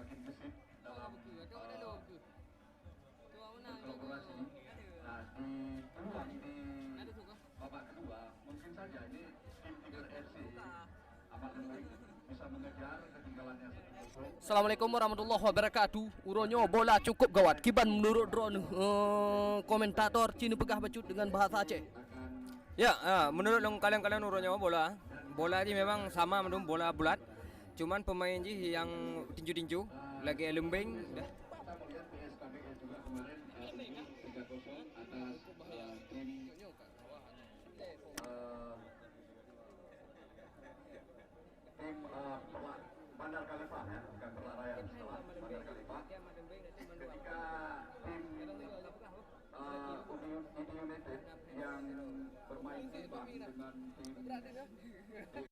semakin gesit dalam berkolaborasi. Nah, di peluang di babak kedua mungkin saja ini tim Tiger FC Amat Lembing bisa mengejar ketinggalannya 1-0. Assalamualaikum warahmatullahi wabarakatuh. Uronyo bola cukup gawat. Kiban menurut drone komentator Cina Pegah Bacut dengan bahasa Aceh. Ya, menurut kalian uronyo bola ini memang sama dengan bola bulat. Cuman pemain ji yang tinju-tinju lagi lembing. Kita melihat PSKBS juga kemarin unggul 3-0 atas tim Bandar Khalifah ya, bukan Perlak Raya setelah Bandar Khalifah. Ketika tim Idi United yang bermain imbang dengan tim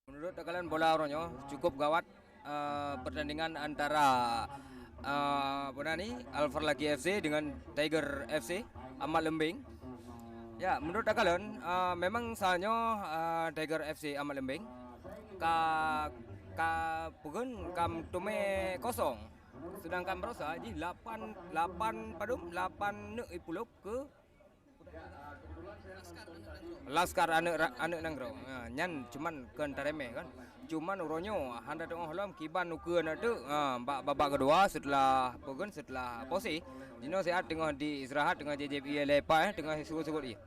Menurut kalian bola uronyo cukup gawat. Pertandingan antara Alfar Lagi FC dengan Tiger FC Amat Lembing. Ya, menurut kalian memang soalnya Tiger FC Amat Lembing pugun kam tume kosong. Sedangkan Brosa di 8 ipulup ke Laskar anak Nanggro. Nyan cuman keun tareme kan. Cuman uronyo handa tengah halam kiban nukeun atu babak kedua setelah posi. Dino sehat tengah diistirahat tengah JJP lepa tengah sugut-sugut ieu.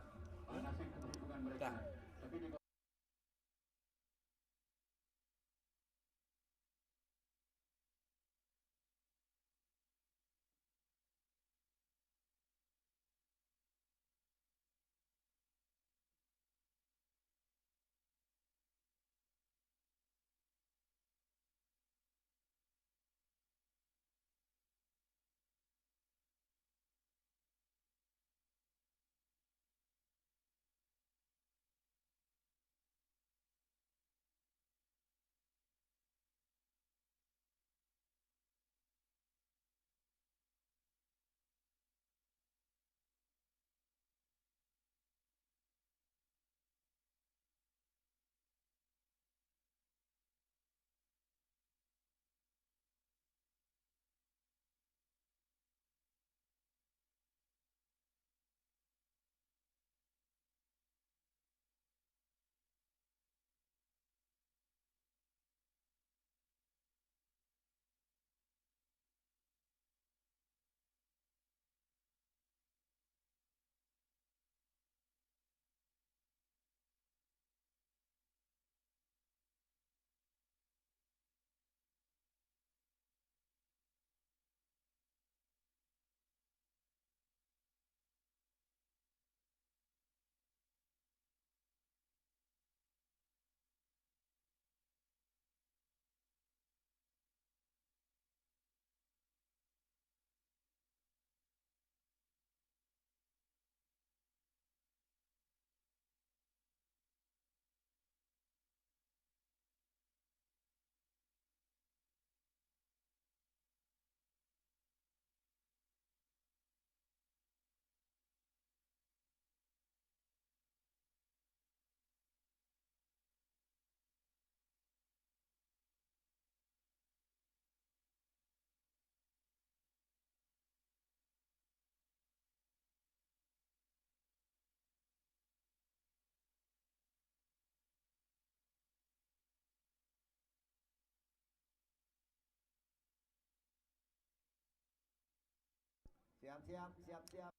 Siap.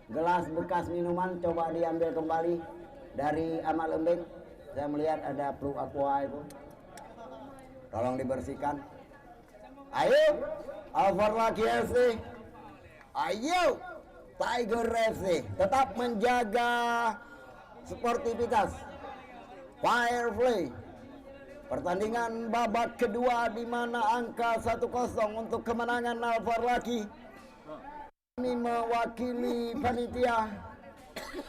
Gelas bekas minuman coba diambil kembali dari Amat Lembing. Saya melihat ada Blue Aqua itu. Tolong dibersihkan. Ayo, Alfar Lagi FC. Ayo, Tiger FC tetap menjaga sportivitas, fair play. Pertandingan babak kedua di mana angka 1-0 untuk kemenangan Alvar Laki. Kami mewakili panitia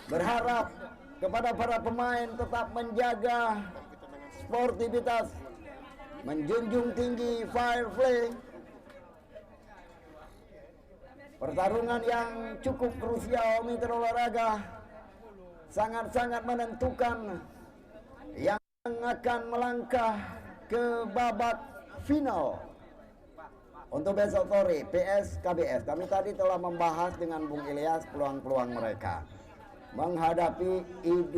berharap kepada para pemain tetap menjaga sportivitas, menjunjung tinggi fair play. Pertarungan yang cukup krusial mitra olahraga, sangat-sangat menentukan, yang akan melangkah ke babak final. Untuk besok sore PS KBS, kami tadi telah membahas dengan Bung Ilyas peluang-peluang mereka menghadapi ID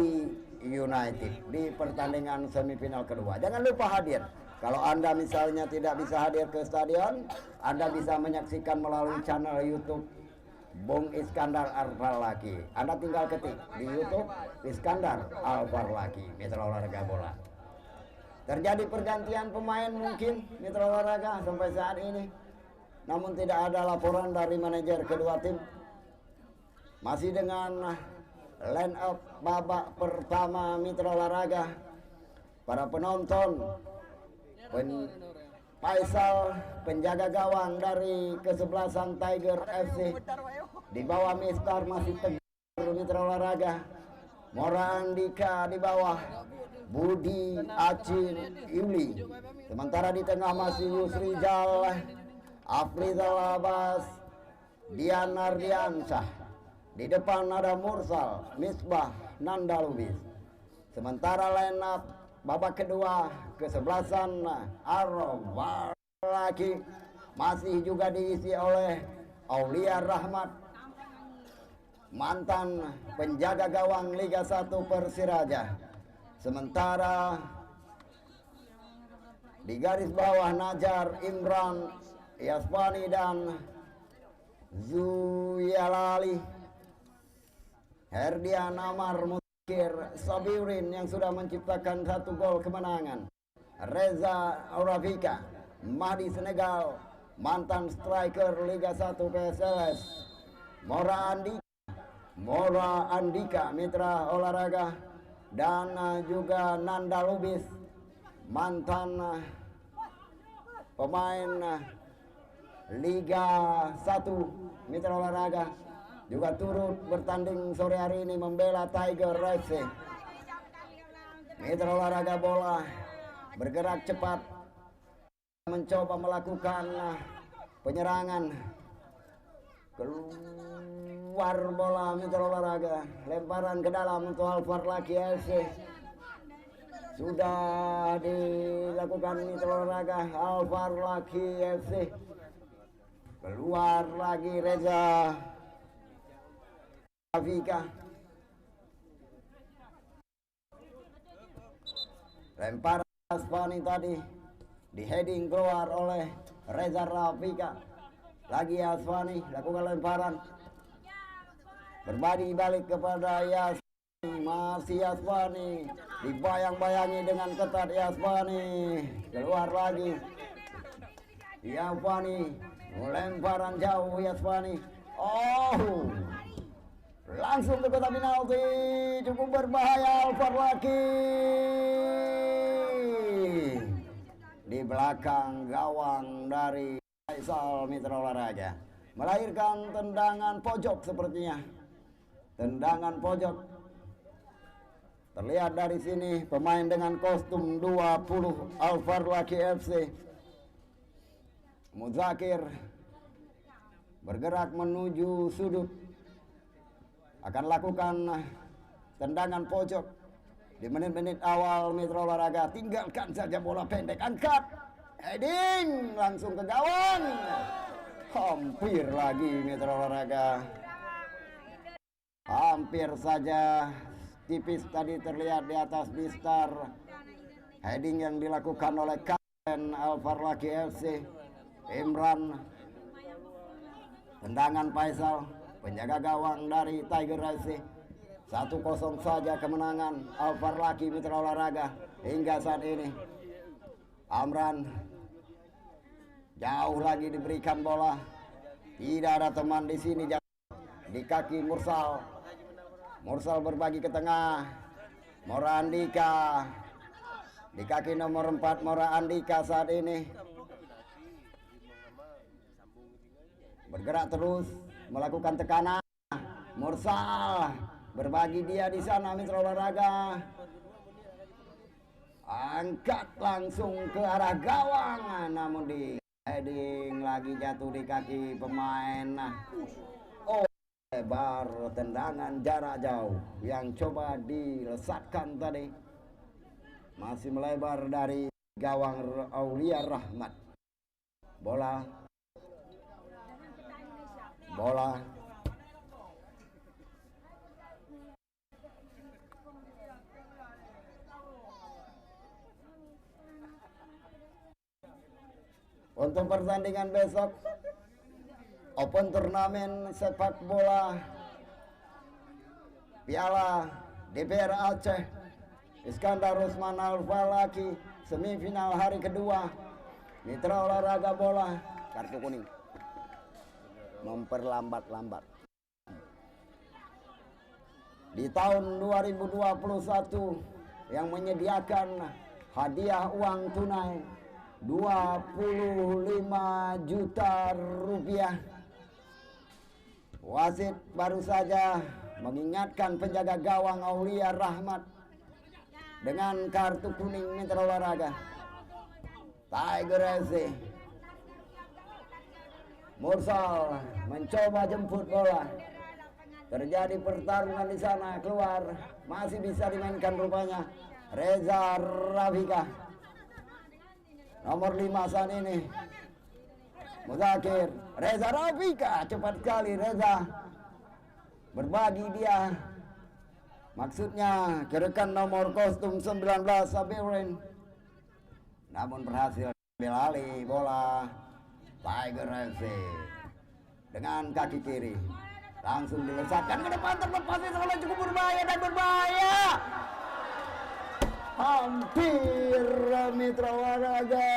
United di pertandingan semifinal kedua. Jangan lupa hadir. Kalau Anda misalnya tidak bisa hadir ke stadion, Anda bisa menyaksikan melalui channel YouTube Bung Iskandar Alvar Laki. Anda tinggal ketik di YouTube Iskandar Alvar Laki, mitra olahraga bola. Terjadi pergantian pemain mungkin mitra olahraga sampai saat ini, namun tidak ada laporan dari manajer kedua tim. Masih dengan line up babak pertama mitra olahraga, para penonton Faisal, penjaga gawang dari kesebelasan Tiger FC, di bawah Mister masih tegar mitra olahraga. Mora Andika di bawah, Budi Acin Yuli. Sementara di tengah masih Yusrijal, Afrizal Abbas, Dian Ardiansyah. Di depan ada Mursal, Misbah, Nanda Lubis. Sementara line up babak kedua kesebelasan Alvar Laki masih juga diisi oleh Aulia Rahmat, mantan penjaga gawang Liga 1 Persiraja. Sementara di garis bawah Najar, Imran, Yaswani dan Zuyalali, Herdian Amar, Sabirin yang sudah menciptakan 1 gol kemenangan, Reza Aurafika, Mahdi Senegal, mantan striker Liga 1 PSLS, Mora Andika mitra olahraga, dan juga Nanda Lubis, mantan pemain Liga 1 mitra olahraga, juga turut bertanding sore hari ini membela Tiger FC. Mitra olahraga bola bergerak cepat, mencoba melakukan penyerangan. Keluar bola mitra olahraga, lemparan ke dalam untuk Alvar Laki FC. Sudah dilakukan mitra olahraga Alvar Laki FC. Keluar lagi Reza Rafika, lemparan Asfani tadi di heading keluar oleh Reza Rafika. Lagi Asfani lakukan lemparan, berbalik balik kepada Yasfani, masih Yasfani, dibayang-bayangi dengan ketat Yasfani. Keluar lagi Yasfani, lemparan jauh Yasfani. Oh, langsung ke kotak penalti, cukup berbahaya Alvar Laki. Di belakang gawang dari Faisal mitra olahraga, melahirkan tendangan pojok sepertinya. Tendangan pojok. Terlihat dari sini pemain dengan kostum 20 Alvar Laki FC. Muzakir bergerak menuju sudut, akan lakukan tendangan pojok di menit-menit awal mitra olahraga. Tinggalkan saja bola pendek, angkat, heading langsung ke gawang. Hampir lagi mitra olahraga, hampir saja tipis tadi terlihat di atas Bistar. Heading yang dilakukan oleh kapten Alvar Laki FC Imran. Tendangan Faisal, penjaga gawang dari Tiger FC. 1-0 saja kemenangan Alvar Laki mitra olahraga hingga saat ini. Amran jauh lagi diberikan bola, tidak ada teman di sini, di kaki Mursal. Mursal berbagi ke tengah, Mora Andika. Di kaki nomor 4 Mora Andika saat ini bergerak terus melakukan tekanan. Mursal berbagi dia di sana mitra olahraga. Angkat langsung ke arah gawang, namun di heading lagi jatuh di kaki pemain. Oh, lebar tendangan jarak jauh yang coba dilesatkan tadi. Masih melebar dari gawang Aulia Rahmat. Bola untuk pertandingan besok Open Turnamen Sepak Bola Piala DPR Aceh Iskandar Usman Al-Falaki, semifinal hari kedua. Mitra olahraga bola, kartu kuning memperlambat-lambat. Di tahun 2021 yang menyediakan hadiah uang tunai 25 juta rupiah. Wasit baru saja mengingatkan penjaga gawang Aulia Rahmat dengan kartu kuning mitra olahraga. Tiger FC. Mursal mencoba jemput bola. Terjadi pertarungan di sana, keluar. Masih bisa dimainkan rupanya. Reza Rafika. Nomor 5 saat ini. Muzakir. Reza Rafika. Cepat sekali Reza. Berbagi dia. Maksudnya kerekan nomor kostum 19 Sabirin. Namun berhasil ambil alih bola Tiger FC dengan kaki kiri. Langsung dilesatkan ke depan, terlepas oleh cukup berbahaya dan berbahaya. Hampir mitra olahraga.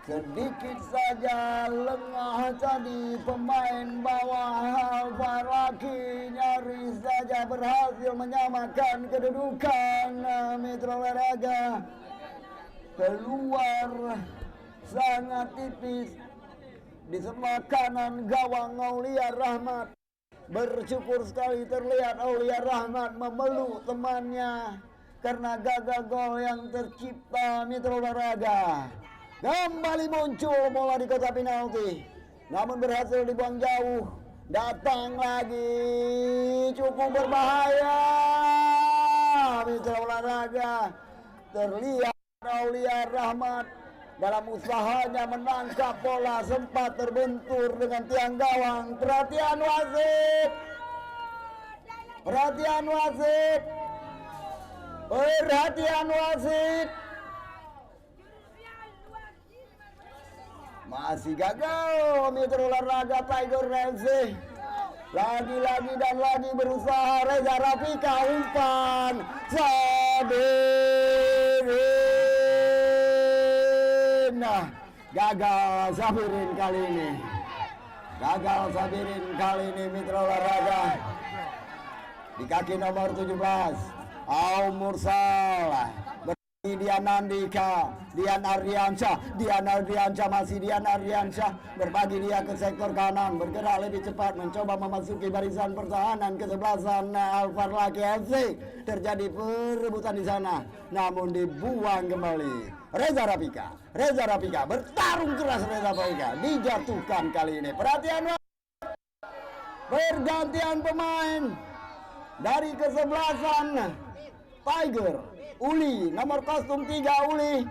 Sedikit saja lengah tadi pemain bawah Al-Faraki, nyaris saja berhasil menyamakan kedudukan mitra olahraga. Keluar sangat tipis di sebelah kanan gawang Aulia Rahmat. Bersyukur sekali terlihat Aulia Rahmat memeluk temannya karena gagal gol yang tercipta mitra olahraga. Kembali muncul bola di kotak penalti, namun berhasil dibuang jauh. Datang lagi, cukup berbahaya mitra olahraga. Terlihat Aulia Rahmat dalam usahanya menangkap bola sempat terbentur dengan tiang gawang. Perhatian wasit, perhatian wasit, perhatian wasit. Masih gagal mitra olahraga Tiger FC. Lagi-lagi dan lagi berusaha Reza Rafika, umpan Sabirin. Nah, gagal Sabirin kali ini. Gagal Sabirin kali ini mitra olahraga. Di kaki nomor 17 Au Mursal. Dian Andika, Dian Ardiansyah, masih Dian Ardiansyah berbagi dia ke sektor kanan, bergerak lebih cepat, mencoba memasuki barisan pertahanan kesebelasan Al-Farlaki FC. Terjadi perebutan di sana, namun dibuang kembali. Reza Rafika bertarung keras. Reza Rafika dijatuhkan kali ini. Perhatian, pergantian pemain dari kesebelasan Tiger. Uli, nomor kostum 3 Uli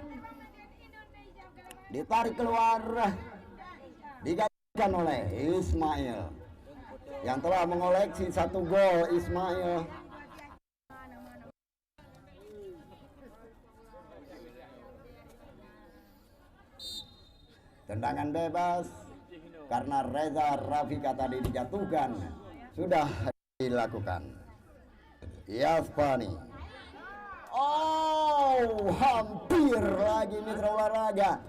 ditarik keluar, digantikan oleh Ismail yang telah mengoleksi 1 gol. Ismail tendangan bebas karena Reza Rafika tadi dijatuhkan sudah dilakukan. Yaspani. Oh, hampir lagi mitra olahraga.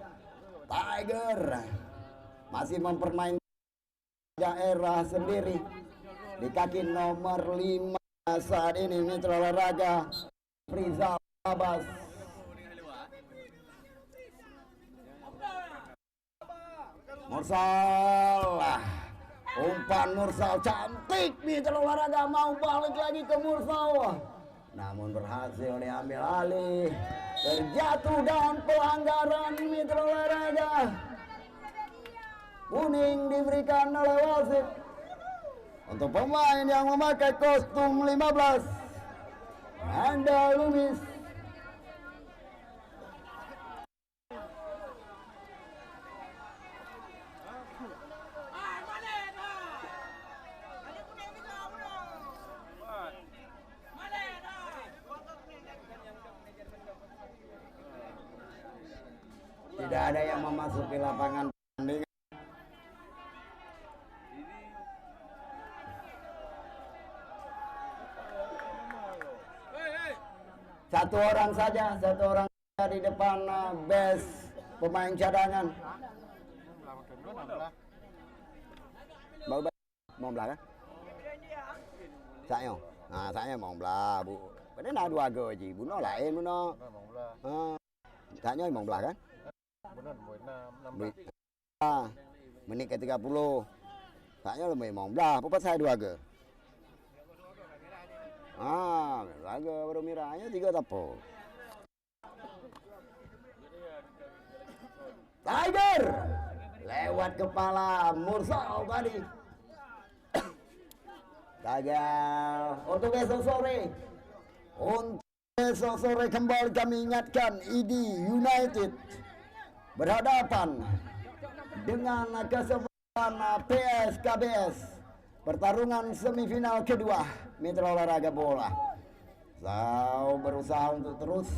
Tiger masih mempermainkan daerah sendiri di kaki nomor 5 saat ini mitra olahraga. Rizal Abbas. Mursal, umpan Mursal cantik, mitra olahraga mau balik lagi ke Mursal, namun berhasil diambil alih, terjatuh dan pelanggaran mitra olahraga. Kuning diberikan oleh wasit untuk pemain yang memakai kostum 15, Anda Lubis. Tidak ada yang memasuki lapangan pertandingan. Satu orang saja di depan base pemain cadangan. Mau belah kan? Saya, nah saya mau belah bu. Pada nak dua go je, buno lain buno. Saya mau belah kan? Menit ke 30. Saya lebih mau belah, apa saya dua go. Laga baru miranya 3 tapo. Tiger lewat kepala Mursal tadi. Gagal untuk esok sore. Untuk esok sore kembali kami ingatkan ID United berhadapan dengan kesebelasan PSKBS. Pertarungan semifinal kedua mitra olahraga bola. Zhao berusaha untuk terus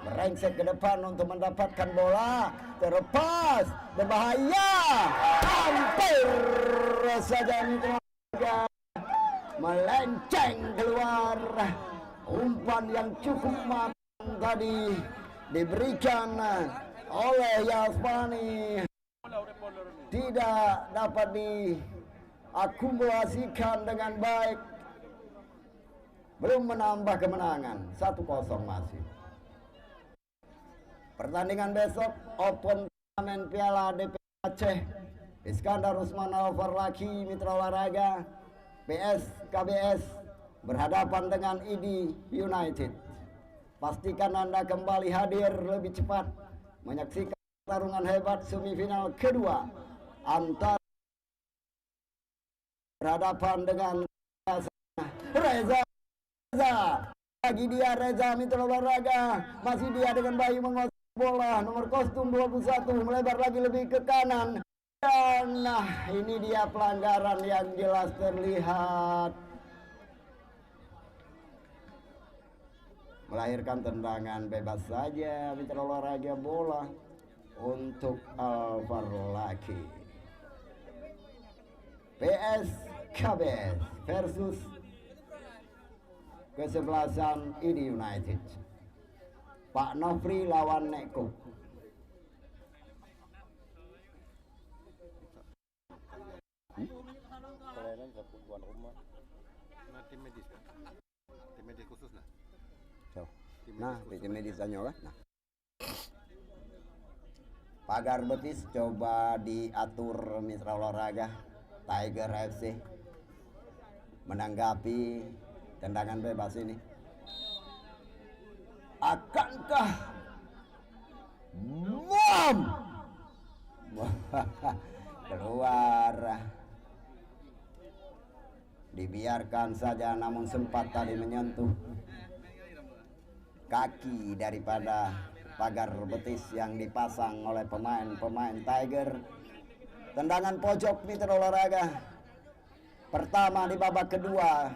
merengsek ke depan untuk mendapatkan bola. Terlepas, berbahaya. Hampir saja mitra olahraga melenceng keluar. Umpan yang cukup matang tadi diberikan oleh Yasmani. Tidak dapat diakumulasikan dengan baik. Belum menambah kemenangan. 1-0 masih. Pertandingan besok Open Turnamen Piala DP Aceh. Iskandar Usman Al-Farlaki mitra olahraga PSKBS berhadapan dengan ID United. Pastikan Anda kembali hadir lebih cepat menyaksikan pertarungan hebat semifinal kedua antara berhadapan dengan Reza. Lagi dia Reza mitra olahraga, masih dia dengan bayi menguasai bola, nomor kostum 21 melebar lagi lebih ke kanan. Dan ini dia pelanggaran yang jelas terlihat, melahirkan tendangan bebas saja mitra olahraga bola untuk Al-Farlaki. PSKBS versus kesebelasan ID United. Pak Nofri lawan Neko. Nah, tim medis kan? Nah. Pagar betis coba diatur mitra olahraga Tiger FC menanggapi tendangan bebas ini. Akankah bom keluar? Dibiarkan saja, namun sempat tadi menyentuh kaki daripada pagar betis yang dipasang oleh pemain Tiger. Tendangan pojok mitra olahraga pertama di babak kedua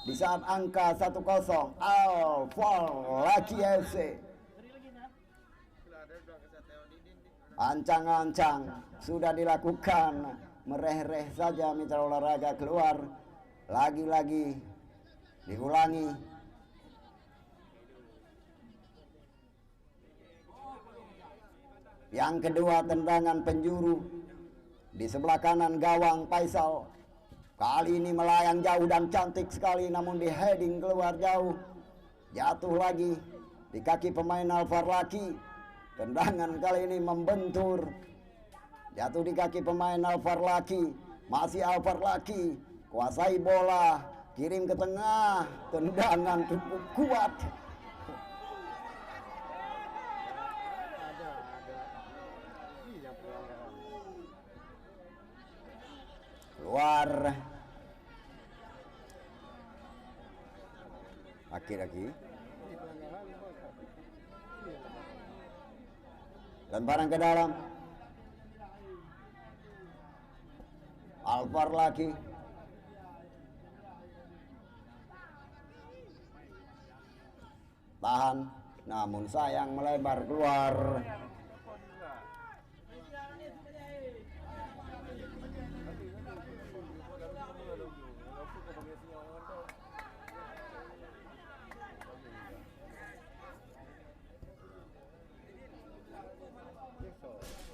di saat angka 1-0 Al-Farlaki FC. Ancang-ancang sudah dilakukan, mereh-reh saja mitra olahraga keluar. Lagi-lagi diulangi. Yang kedua tendangan penjuru di sebelah kanan gawang Faisal. Kali ini melayang jauh dan cantik sekali, namun di heading keluar jauh. Jatuh lagi di kaki pemain Alvar Laki. Tendangan kali ini membentur. Jatuh di kaki pemain Alvar Laki. Masih Alvar Laki. Kuasai bola. Kirim ke tengah. Tendangan cukup kuat. Keluar. Laki-laki. Lemparan ke dalam. Alvar Laki. Tahan, namun sayang melebar keluar.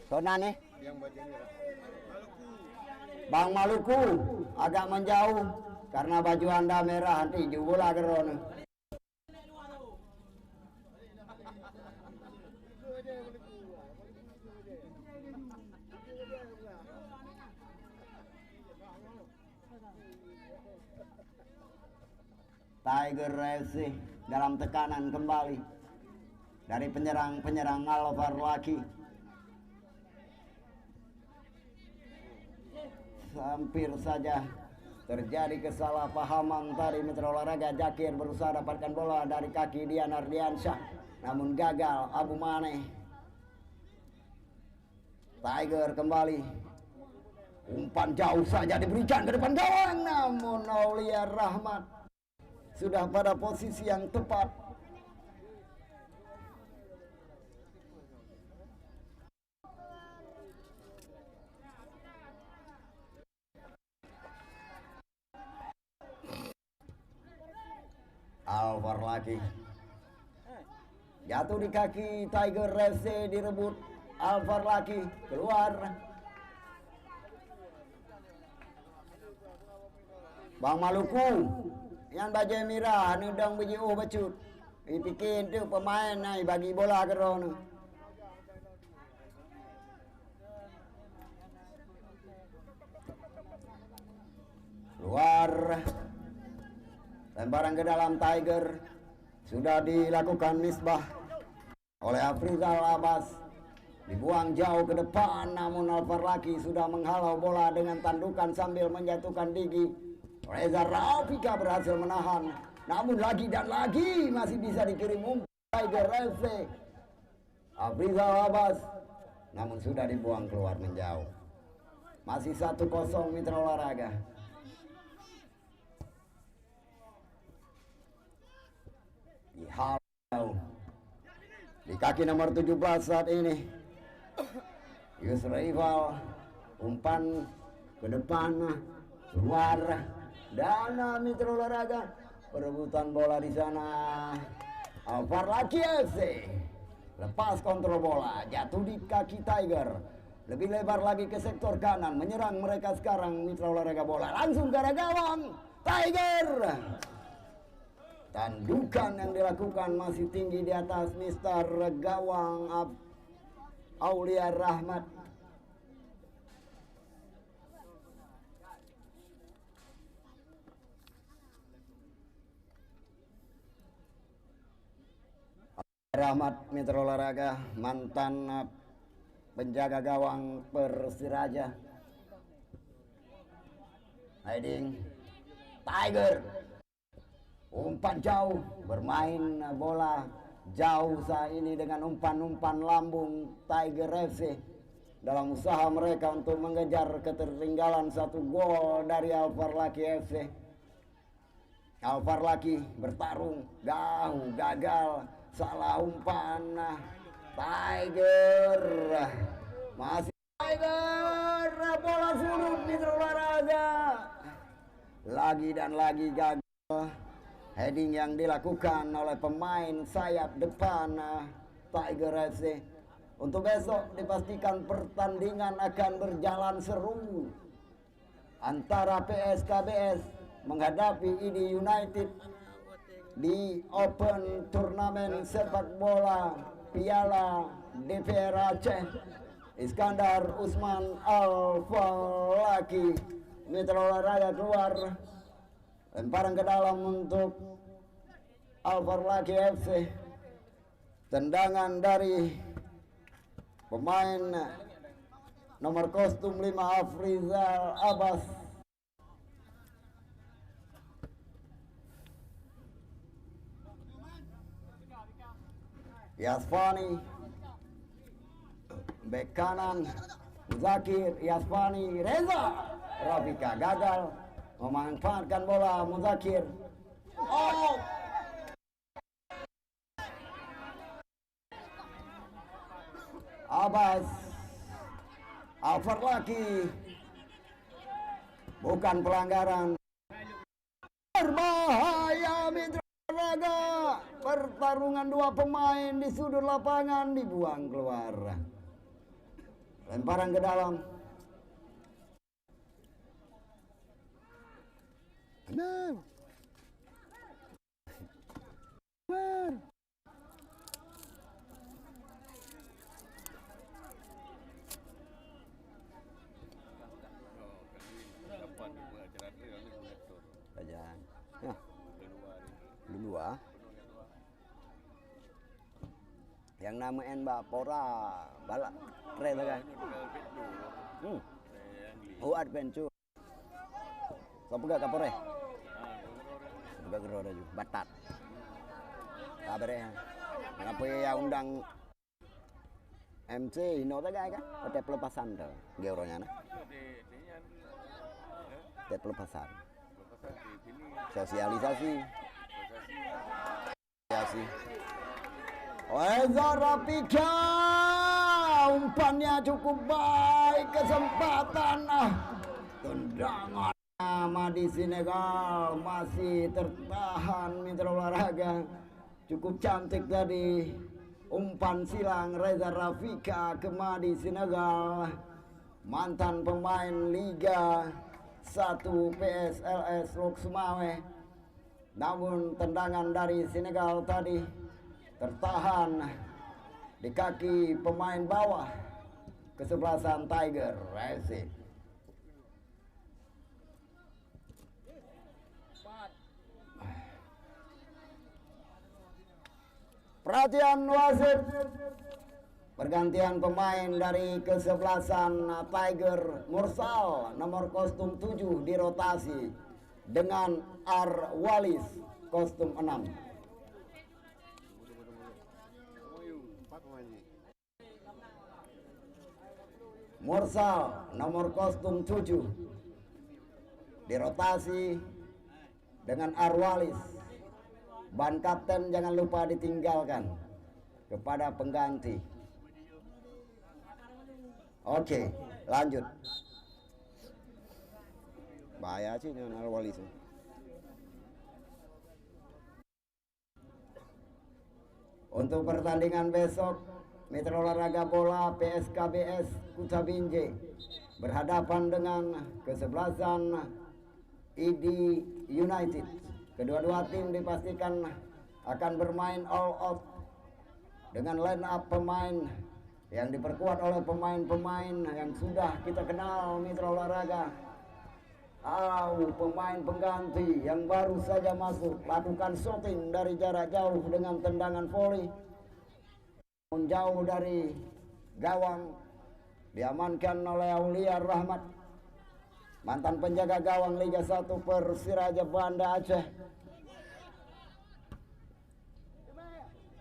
Sona nih. Yang baju merah. Bang Maluku agak menjauh karena baju Anda merah nanti juga geron. Tiger FC dalam tekanan kembali dari penyerang Alvar Laki. Hampir saja terjadi kesalahpahaman tadi. Mitra Olahraga Jakir berusaha dapatkan bola dari kaki Dian Ardiansyah, namun gagal. Abu Mane. Tiger kembali. Umpan jauh saja diberikan ke depan gawang, namun Aulia Rahmat sudah pada posisi yang tepat. Alvar Laki jatuh di kaki Tiger FC, direbut Alvar Laki, keluar. Bang Maluku yang baju merah nudang biji bacut dipikin tu pemain naik bagi bola ke rono. Keluar. Lemparan ke dalam Tiger sudah dilakukan misbah oleh Afrizal Abbas. Dibuang jauh ke depan, namun Alvar Laki sudah menghalau bola dengan tandukan sambil menjatuhkan gigi. Reza Raufika berhasil menahan, namun lagi dan lagi masih bisa dikirim umpan Tiger FC. Afrizal Abbas, namun sudah dibuang keluar menjauh. Masih 1-0 Mitra Olahraga. Dihalau di kaki nomor 17 saat ini. Yusrival, umpan ke depan, keluar. Dana Mitra Olahraga, perebutan bola di sana. Alvar Laki FC lepas kontrol bola, jatuh di kaki Tiger. Lebih lebar lagi ke sektor kanan, menyerang mereka sekarang. Mitra Olahraga bola langsung ke arah gawang Tiger. Tandukan yang dilakukan masih tinggi di atas Mister Gawang Aulia Rahmat. Rahmat Mitra Olahraga, mantan penjaga gawang Persiraja. Heading Tiger. Umpan jauh, bermain bola jauh saat ini dengan umpan-umpan lambung Tiger FC dalam usaha mereka untuk mengejar ketertinggalan 1 gol dari Alvar Laki FC. Alvar Laki bertarung, jauh, gagal, salah umpan. Tiger masih Tiger, bola surut Mitra Olahraga. Lagi dan lagi gagal. Heading yang dilakukan oleh pemain sayap depan Tiger FC. Untuk besok dipastikan pertandingan akan berjalan seru antara PSKBS menghadapi ID United di Open Turnamen Sepak Bola Piala DPR Aceh, Iskandar Usman Al-Falaki, mitra olahraga keluar, lemparan ke dalam untuk Al-Falaki FC. Tendangan dari pemain nomor kostum 5 Afrizal Abbas. Yasfani, bek kanan Muzakir, Yasfani, Reza Rafika gagal memanfaatkan bola. Muzakir, oh, Abbas, Al-Falaki, bukan pelanggaran. Berbahaya mitra olahraga, pertarungan dua pemain di sudut lapangan dibuang keluar. Lemparan ke dalam. Benar. Benar. Kerajaan. Ya. Dua. Yang nama Mbak Pora balak keren kan? Oh adventure. Kau pegang kapore? Pegang geroda juga. Batat. Kabarnya. Kenapa ya undang MC Hino tak kan? Ada pelepasan dah. Geronya nah. Ada pelepasan. Sosialisasi. Reza Rafika, umpannya cukup baik, kesempatan tendangan Madi Senegal masih tertahan mitra olahraga. Cukup cantik tadi umpan silang Reza Rafika ke Madi Senegal, mantan pemain Liga 1 PSLS Lok Sumawe. Namun tendangan dari Senegal tadi tertahan di kaki pemain bawah kesebelasan Tiger FC. Perhatian wasit, pergantian pemain dari kesebelasan Tiger, Mursal nomor kostum 7 dirotasi dengan Arwalis kostum 6. Mursal nomor kostum 7 dirotasi dengan Arwalis. Ban kapten jangan lupa ditinggalkan kepada pengganti. Oke, lanjut. Bahaya sih dengan Arwalis. Untuk pertandingan besok, mitra olahraga bola PSKBS Kuta Binjai berhadapan dengan kesebelasan ID United. Kedua-dua tim dipastikan akan bermain all out dengan line up pemain yang diperkuat oleh pemain-pemain yang sudah kita kenal mitra olahraga. Pemain pengganti yang baru saja masuk lakukan shooting dari jarak jauh dengan tendangan volley menjauh dari gawang, diamankan oleh Aulia Rahmat, mantan penjaga gawang Liga 1 Persiraja Banda Aceh.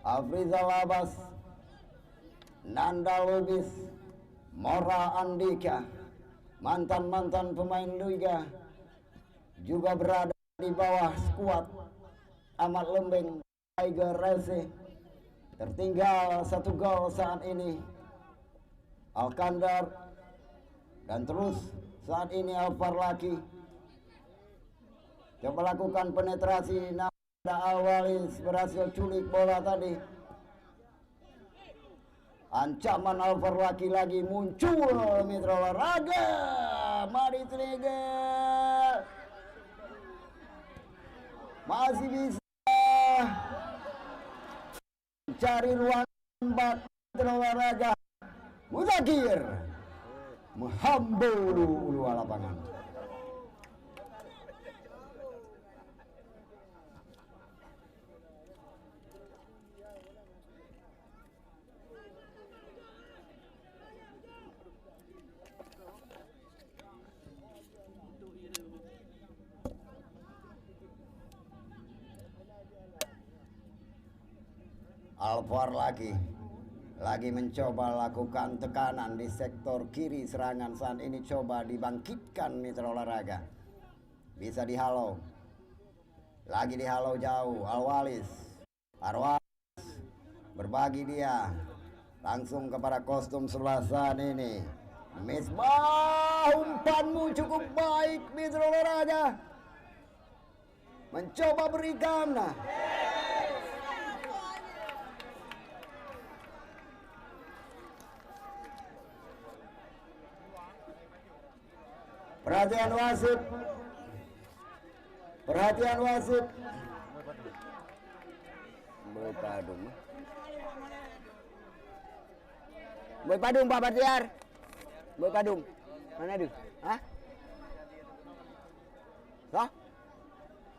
Afrizal Abbas, Nanda Lubis, Mora Andika, mantan pemain Liga, juga berada di bawah skuad Ahmad Lembeng Tiger FC. Tertinggal 1 gol saat ini Alkandar, dan terus saat ini Al-Falaki coba lakukan penetrasi. Awalis berhasil culik bola tadi. Ancaman Al-Falaki lagi muncul mitra olahraga. Mari Trigger masih bisa mencari ruang olahraga. Muzakir menghambur luar lapangan. Alvar lagi mencoba lakukan tekanan di sektor kiri serangan. Saat ini coba dibangkitkan mitra olahraga. Bisa dihalau. Lagi dihalau jauh. Arwalis berbagi dia langsung kepada kostum sebelah sana ini. Misbah, umpanmu cukup baik mitra olahraga. Mencoba berikan. Perhatian wasit. Perhatian wasit. Boy Padung. Boy Padung Pak Batiar. Boy Padung. Mana tu? Hah? Hah?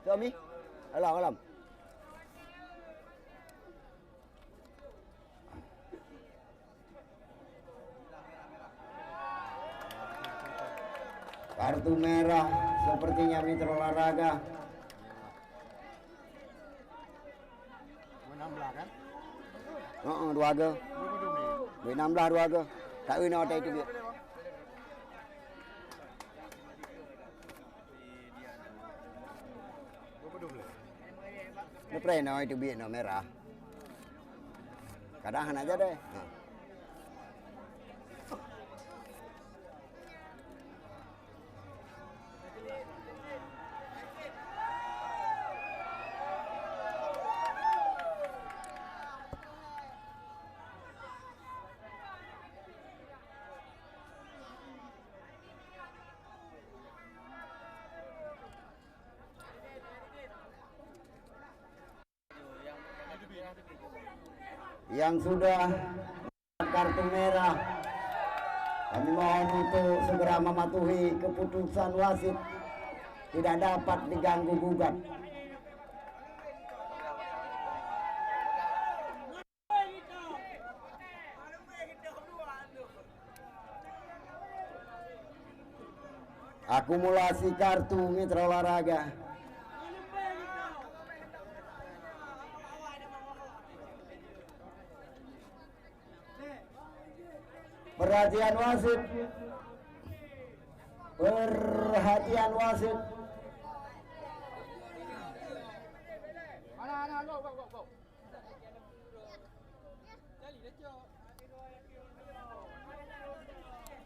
Suami? Alam. Kartu merah sepertinya mitra olahraga. 16 kan? Dua ke. 16 dua ke. Tak win hotel itu dia. Ini pernah no itu biar no merah. Kadang aja deh. Yang sudah kartu merah, kami mohon untuk segera mematuhi keputusan wasit, tidak dapat diganggu gugat. Akumulasi kartu mitra olahraga. Perhatian wasit. Perhatian wasit.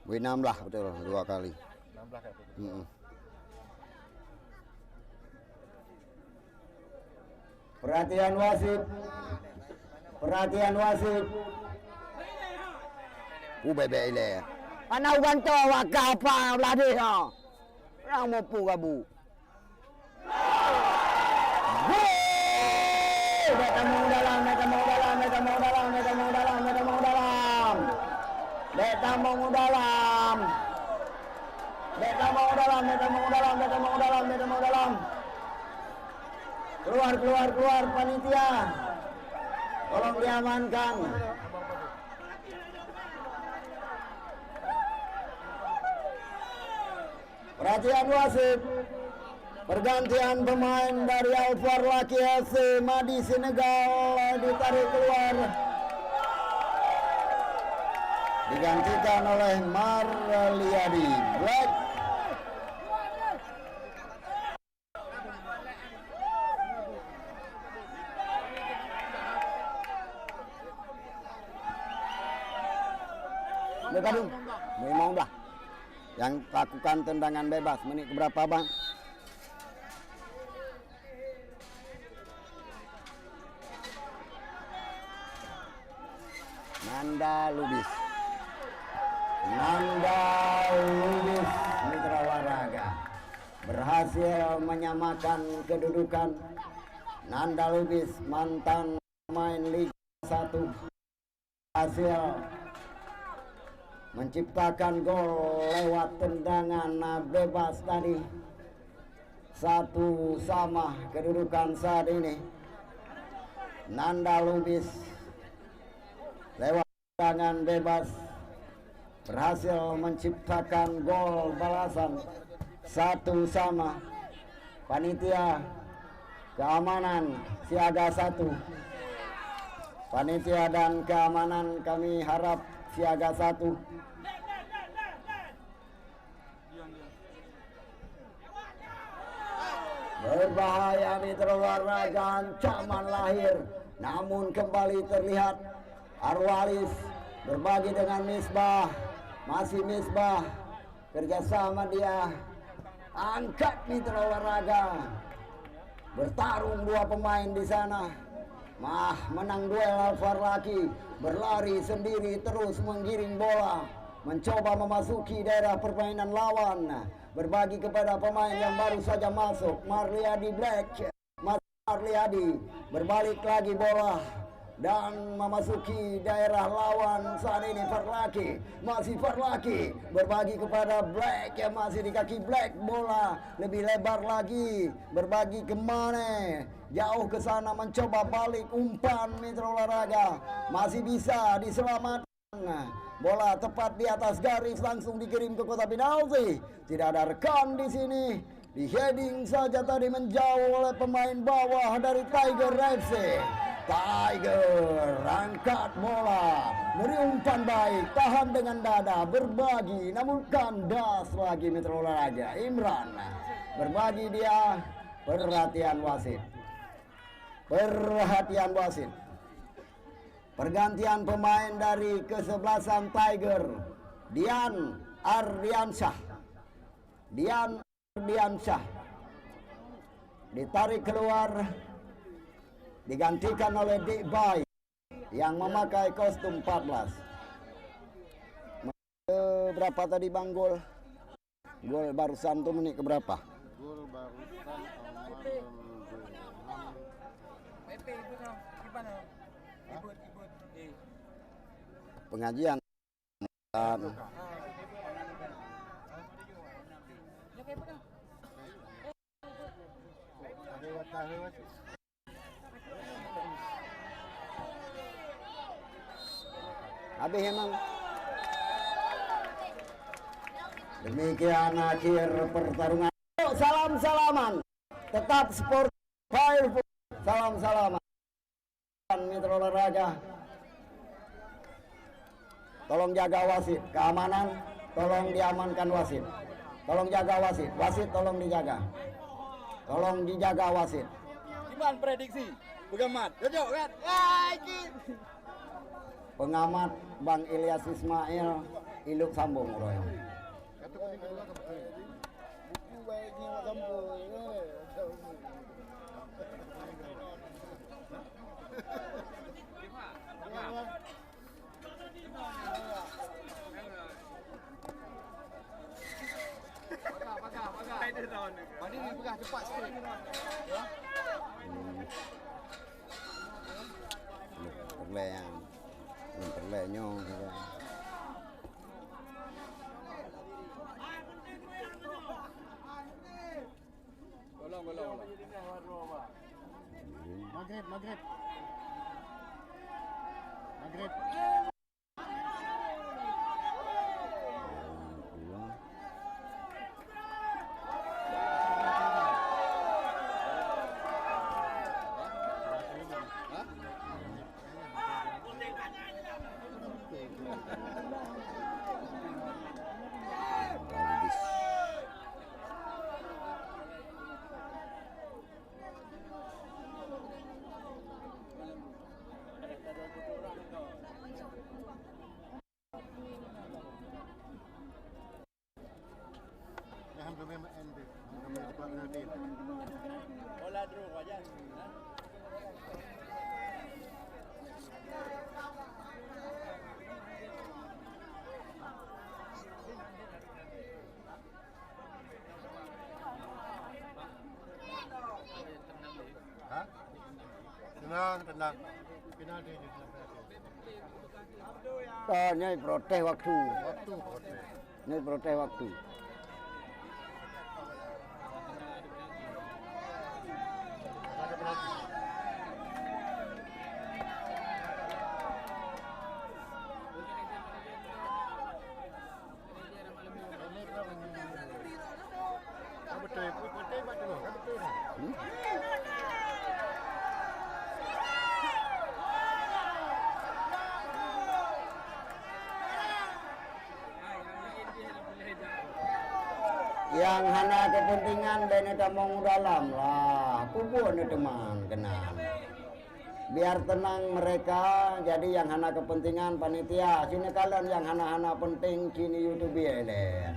W6 lah betul 2 kali. 16 kan? Perhatian wasit. Perhatian wasit. Bebe ile. Ana ubanto waka apa belade ha. Orang mau pu gabu. Mereka mau dalam. Mereka mau dalam. Mereka mau dalam. Mereka mau dalam. Mereka mau dalam. Mereka mau dalam. Mereka mau dalam. Mereka mau dalam. Mereka mau dalam. Mereka mau dalam. Keluar, keluar, keluar panitia. Tolong diamankan. Perhatian wasit. Pergantian pemain dari Alvar Laki FC Madi Senegal ditarik keluar. Digantikan oleh Marliadi Black. Bekadung, memang dah. Yang lakukan tendangan bebas menit keberapa bang? Nanda Lubis mitra olahraga berhasil menyamakan kedudukan. Nanda Lubis mantan pemain Liga satu hasil menciptakan gol lewat tendangan bebas tadi. 1-1 kedudukan saat ini. Nanda Lubis lewat tendangan bebas berhasil menciptakan gol balasan. 1-1. Panitia keamanan siaga 1. Panitia dan keamanan kami harap siaga 1. Berbahaya mitra olahraga, ancaman lahir. Namun kembali terlihat Arwalis berbagi dengan Misbah. Masih Misbah, kerjasama dia. Angkat mitra olahraga. Bertarung dua pemain di sana. Menang duel Al-Farlaki. Berlari sendiri terus menggiring bola. Mencoba memasuki daerah permainan lawan. Berbagi kepada pemain yang baru saja masuk. Marliadi Black. Marliadi berbalik lagi bola dan memasuki daerah lawan. Saat ini Farlaki, masih Farlaki berbagi kepada Black yang masih di kaki Black. Bola lebih lebar lagi, berbagi kemana? Jauh ke sana, mencoba balik umpan mitra olahraga. Masih bisa diselamatkan. Bola tepat di atas garis, langsung dikirim ke kotak penalti. Tidak ada rekan di sini. Di heading saja tadi menjauh oleh pemain bawah dari Tiger FC. Tiger angkat bola, beri umpan baik, tahan dengan dada, berbagi, namun kandas lagi mitra olahraga. Imran berbagi dia, perhatian wasit. Perhatian wasit. Pergantian pemain dari kesebelasan Tiger, Dian Ardiansyah. Dian Ardiansyah ditarik keluar, digantikan oleh Dik Bay yang memakai kostum 14. Berapa tadi Bang gol? Gol barusan tuh menit keberapa? Gol barusan pengajian. Habis emang. Demikian akhir pertarungan. Salam-salaman. Tetap sport powerful. Salam-salaman. Mitra olahraga. Tolong jaga wasit. Keamanan, tolong diamankan wasit. Tolong jaga wasit. Wasit tolong dijaga. Tolong dijaga wasit. Gimana prediksi? Pengamat. Jauh kan? Pengamat Bang Ilyas Ismail, Iluk Sambung Royong. buku baiknya Mak Sambung. Mandi ni pegah cepat sikit. Ya. Perle yang perle nyong juga. Golong. Maghrib. Maghrib. Bola draw aja. Tenang. penalti di dalam penalti. Oh, nyai protes waktu. Waktu protes. Nyai protes waktu. Ada penalti. Ini berapa? Betul, betul, betul, betul. Yang hana kepentingan beneta mau dalam lah, kubur nih teman kenal. Biar tenang mereka, jadi yang hana kepentingan panitia. Sini kalian yang hana-hana penting, sini YouTube ya deh.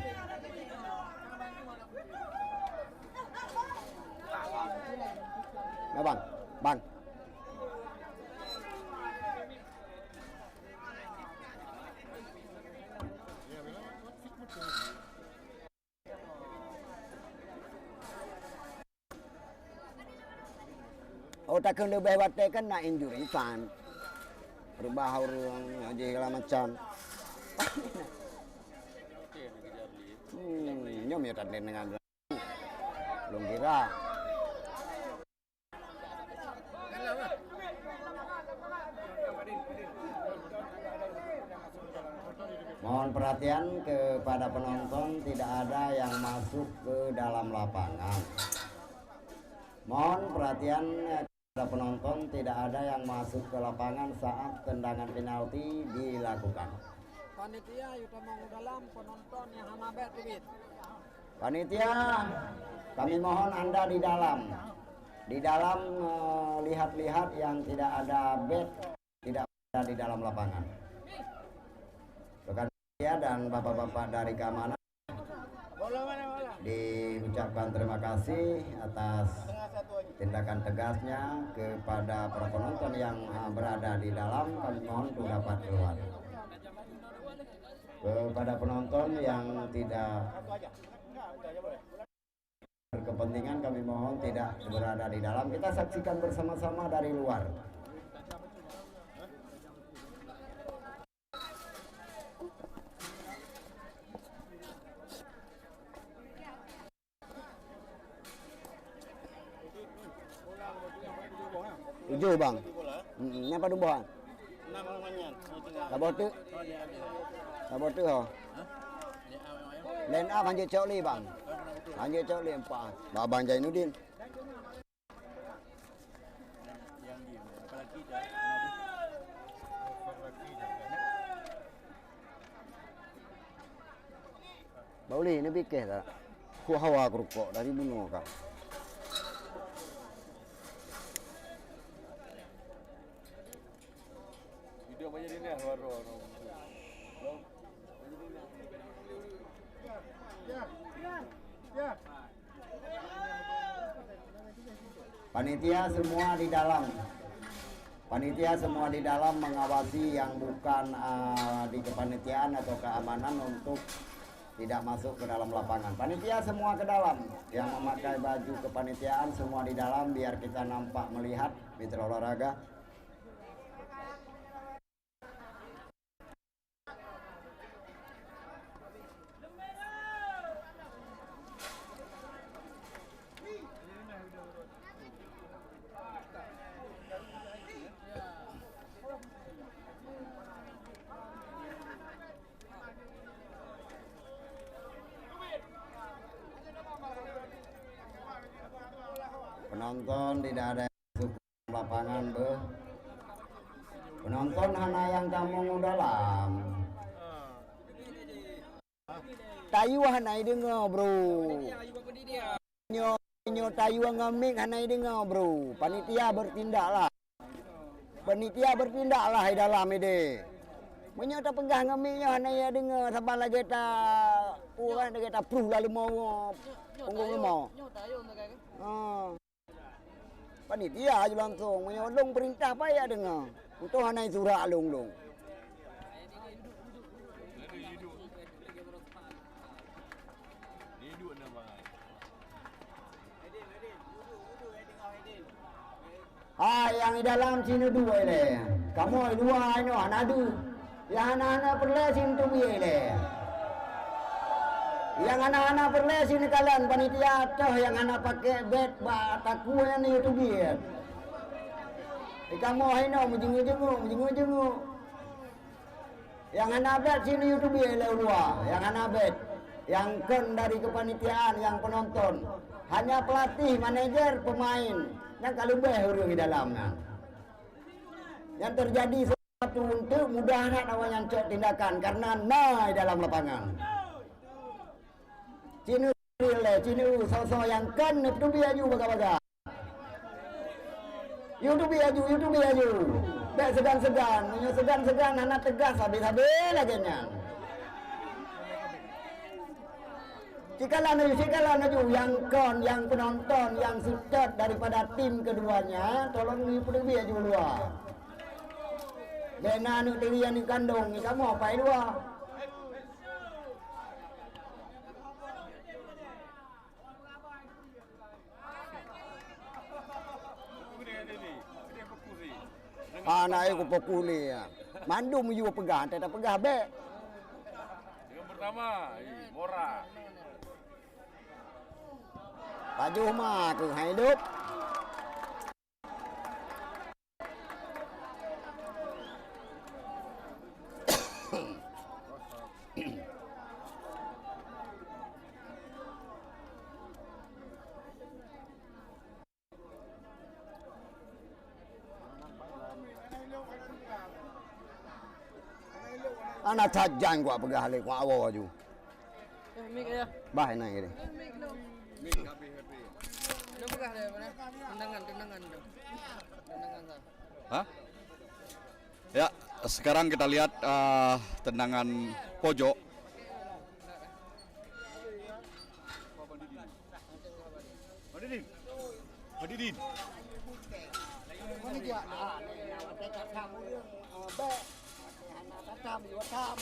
Nah, bang, bang. Oh, tak kena lebih batik kan nak injury fan. Berubah orang aja segala macam. Nyom ya tadi dengan belum kira. Mohon perhatian kepada penonton, tidak ada yang masuk ke dalam lapangan. Mohon perhatian kepada penonton, tidak ada yang masuk ke lapangan saat tendangan penalti dilakukan. Panitia yuta mau dalam, penonton yang hana bet duit. Panitia, kami mohon Anda di dalam. Di dalam lihat-lihat yang tidak ada bet, tidak ada di dalam lapangan. Rekan panitia dan bapak-bapak dari keamanan diucapkan terima kasih atas tindakan tegasnya kepada para penonton yang berada di dalam. Kami mohon untuk dapat keluar. Kepada penonton yang tidak berkepentingan, kami mohon tidak berada di dalam. Kita saksikan bersama-sama dari luar. Tujuh bang. Apa tu buat? Kabur tu. Kabur tu ho. Len A lanjut cok li bang. Lanjut cok li 4. Abang Jainuddin. Boleh ni fikir tak? Ku hawa kerukok dari bunuh kau. Video banyak ini ya, baru. Panitia semua di dalam. Panitia semua di dalam mengawasi yang bukan di kepanitiaan atau keamanan untuk tidak masuk ke dalam lapangan. Panitia semua ke dalam. Yang memakai baju kepanitiaan semua di dalam biar kita nampak melihat mitra olahraga. Penonton tidak ada yang masuk ke lapangan, be. Penonton hanya yang kamu dalam. Tayu hanya dengar, bro. Nyo tayu ngamik hanya dengar, bro. Panitia bertindaklah. Panitia bertindaklah di dalam ini. Menyo tak pegah ngamiknya hanya ya dengar sabar lagi ta orang kita proof lalu mau punggung mau. Panitia aja langsung menyolong perintah apa ya dengar. Untuk hanai surat long. Yang di dalam sini dua ini. Kamu dua ini anadu. Yang anak-anak perlesin tu biar le. Yang anak-anak perlesin kalian panitia toh yang anak pakai bed bataku yang ni tu biar. Kamu ini menjengu-jengu. Yang anak bed sini tu biar le dua. Yang anak bed. Yang kan dari kepanitiaan, yang penonton. Hanya pelatih, manajer, pemain. Yang kalau hurung di dalamnya. Yang terjadi sesuatu untuk mudah nak awak cok tindakan karena naik dalam lapangan. Cinu sosok yang kan itu biaju baga-baga. YouTube aju. Tak segan-segan, segan-segan anak tegas habis-habis lagi nya. Cikalah naju yang kon, yang penonton, yang support daripada tim keduanya, tolong ni pergi aju luar. Bena nu tiri yang kandung ni kamu apa luar? Anak aku pokuli ya. Mandu meju pegang, tak pegang be. Yang pertama, Mora. Baju mah ke hidup. Anak tajam gua pegang halik gua awal baju. Mik ya. Bah naik ini. Lu pegah deh mana? Tendangan. Hah? Ya, sekarang kita lihat tendangan pojok. Madidin. Ini dia. Nah, tekad kamu dia. Be. Anak tatam,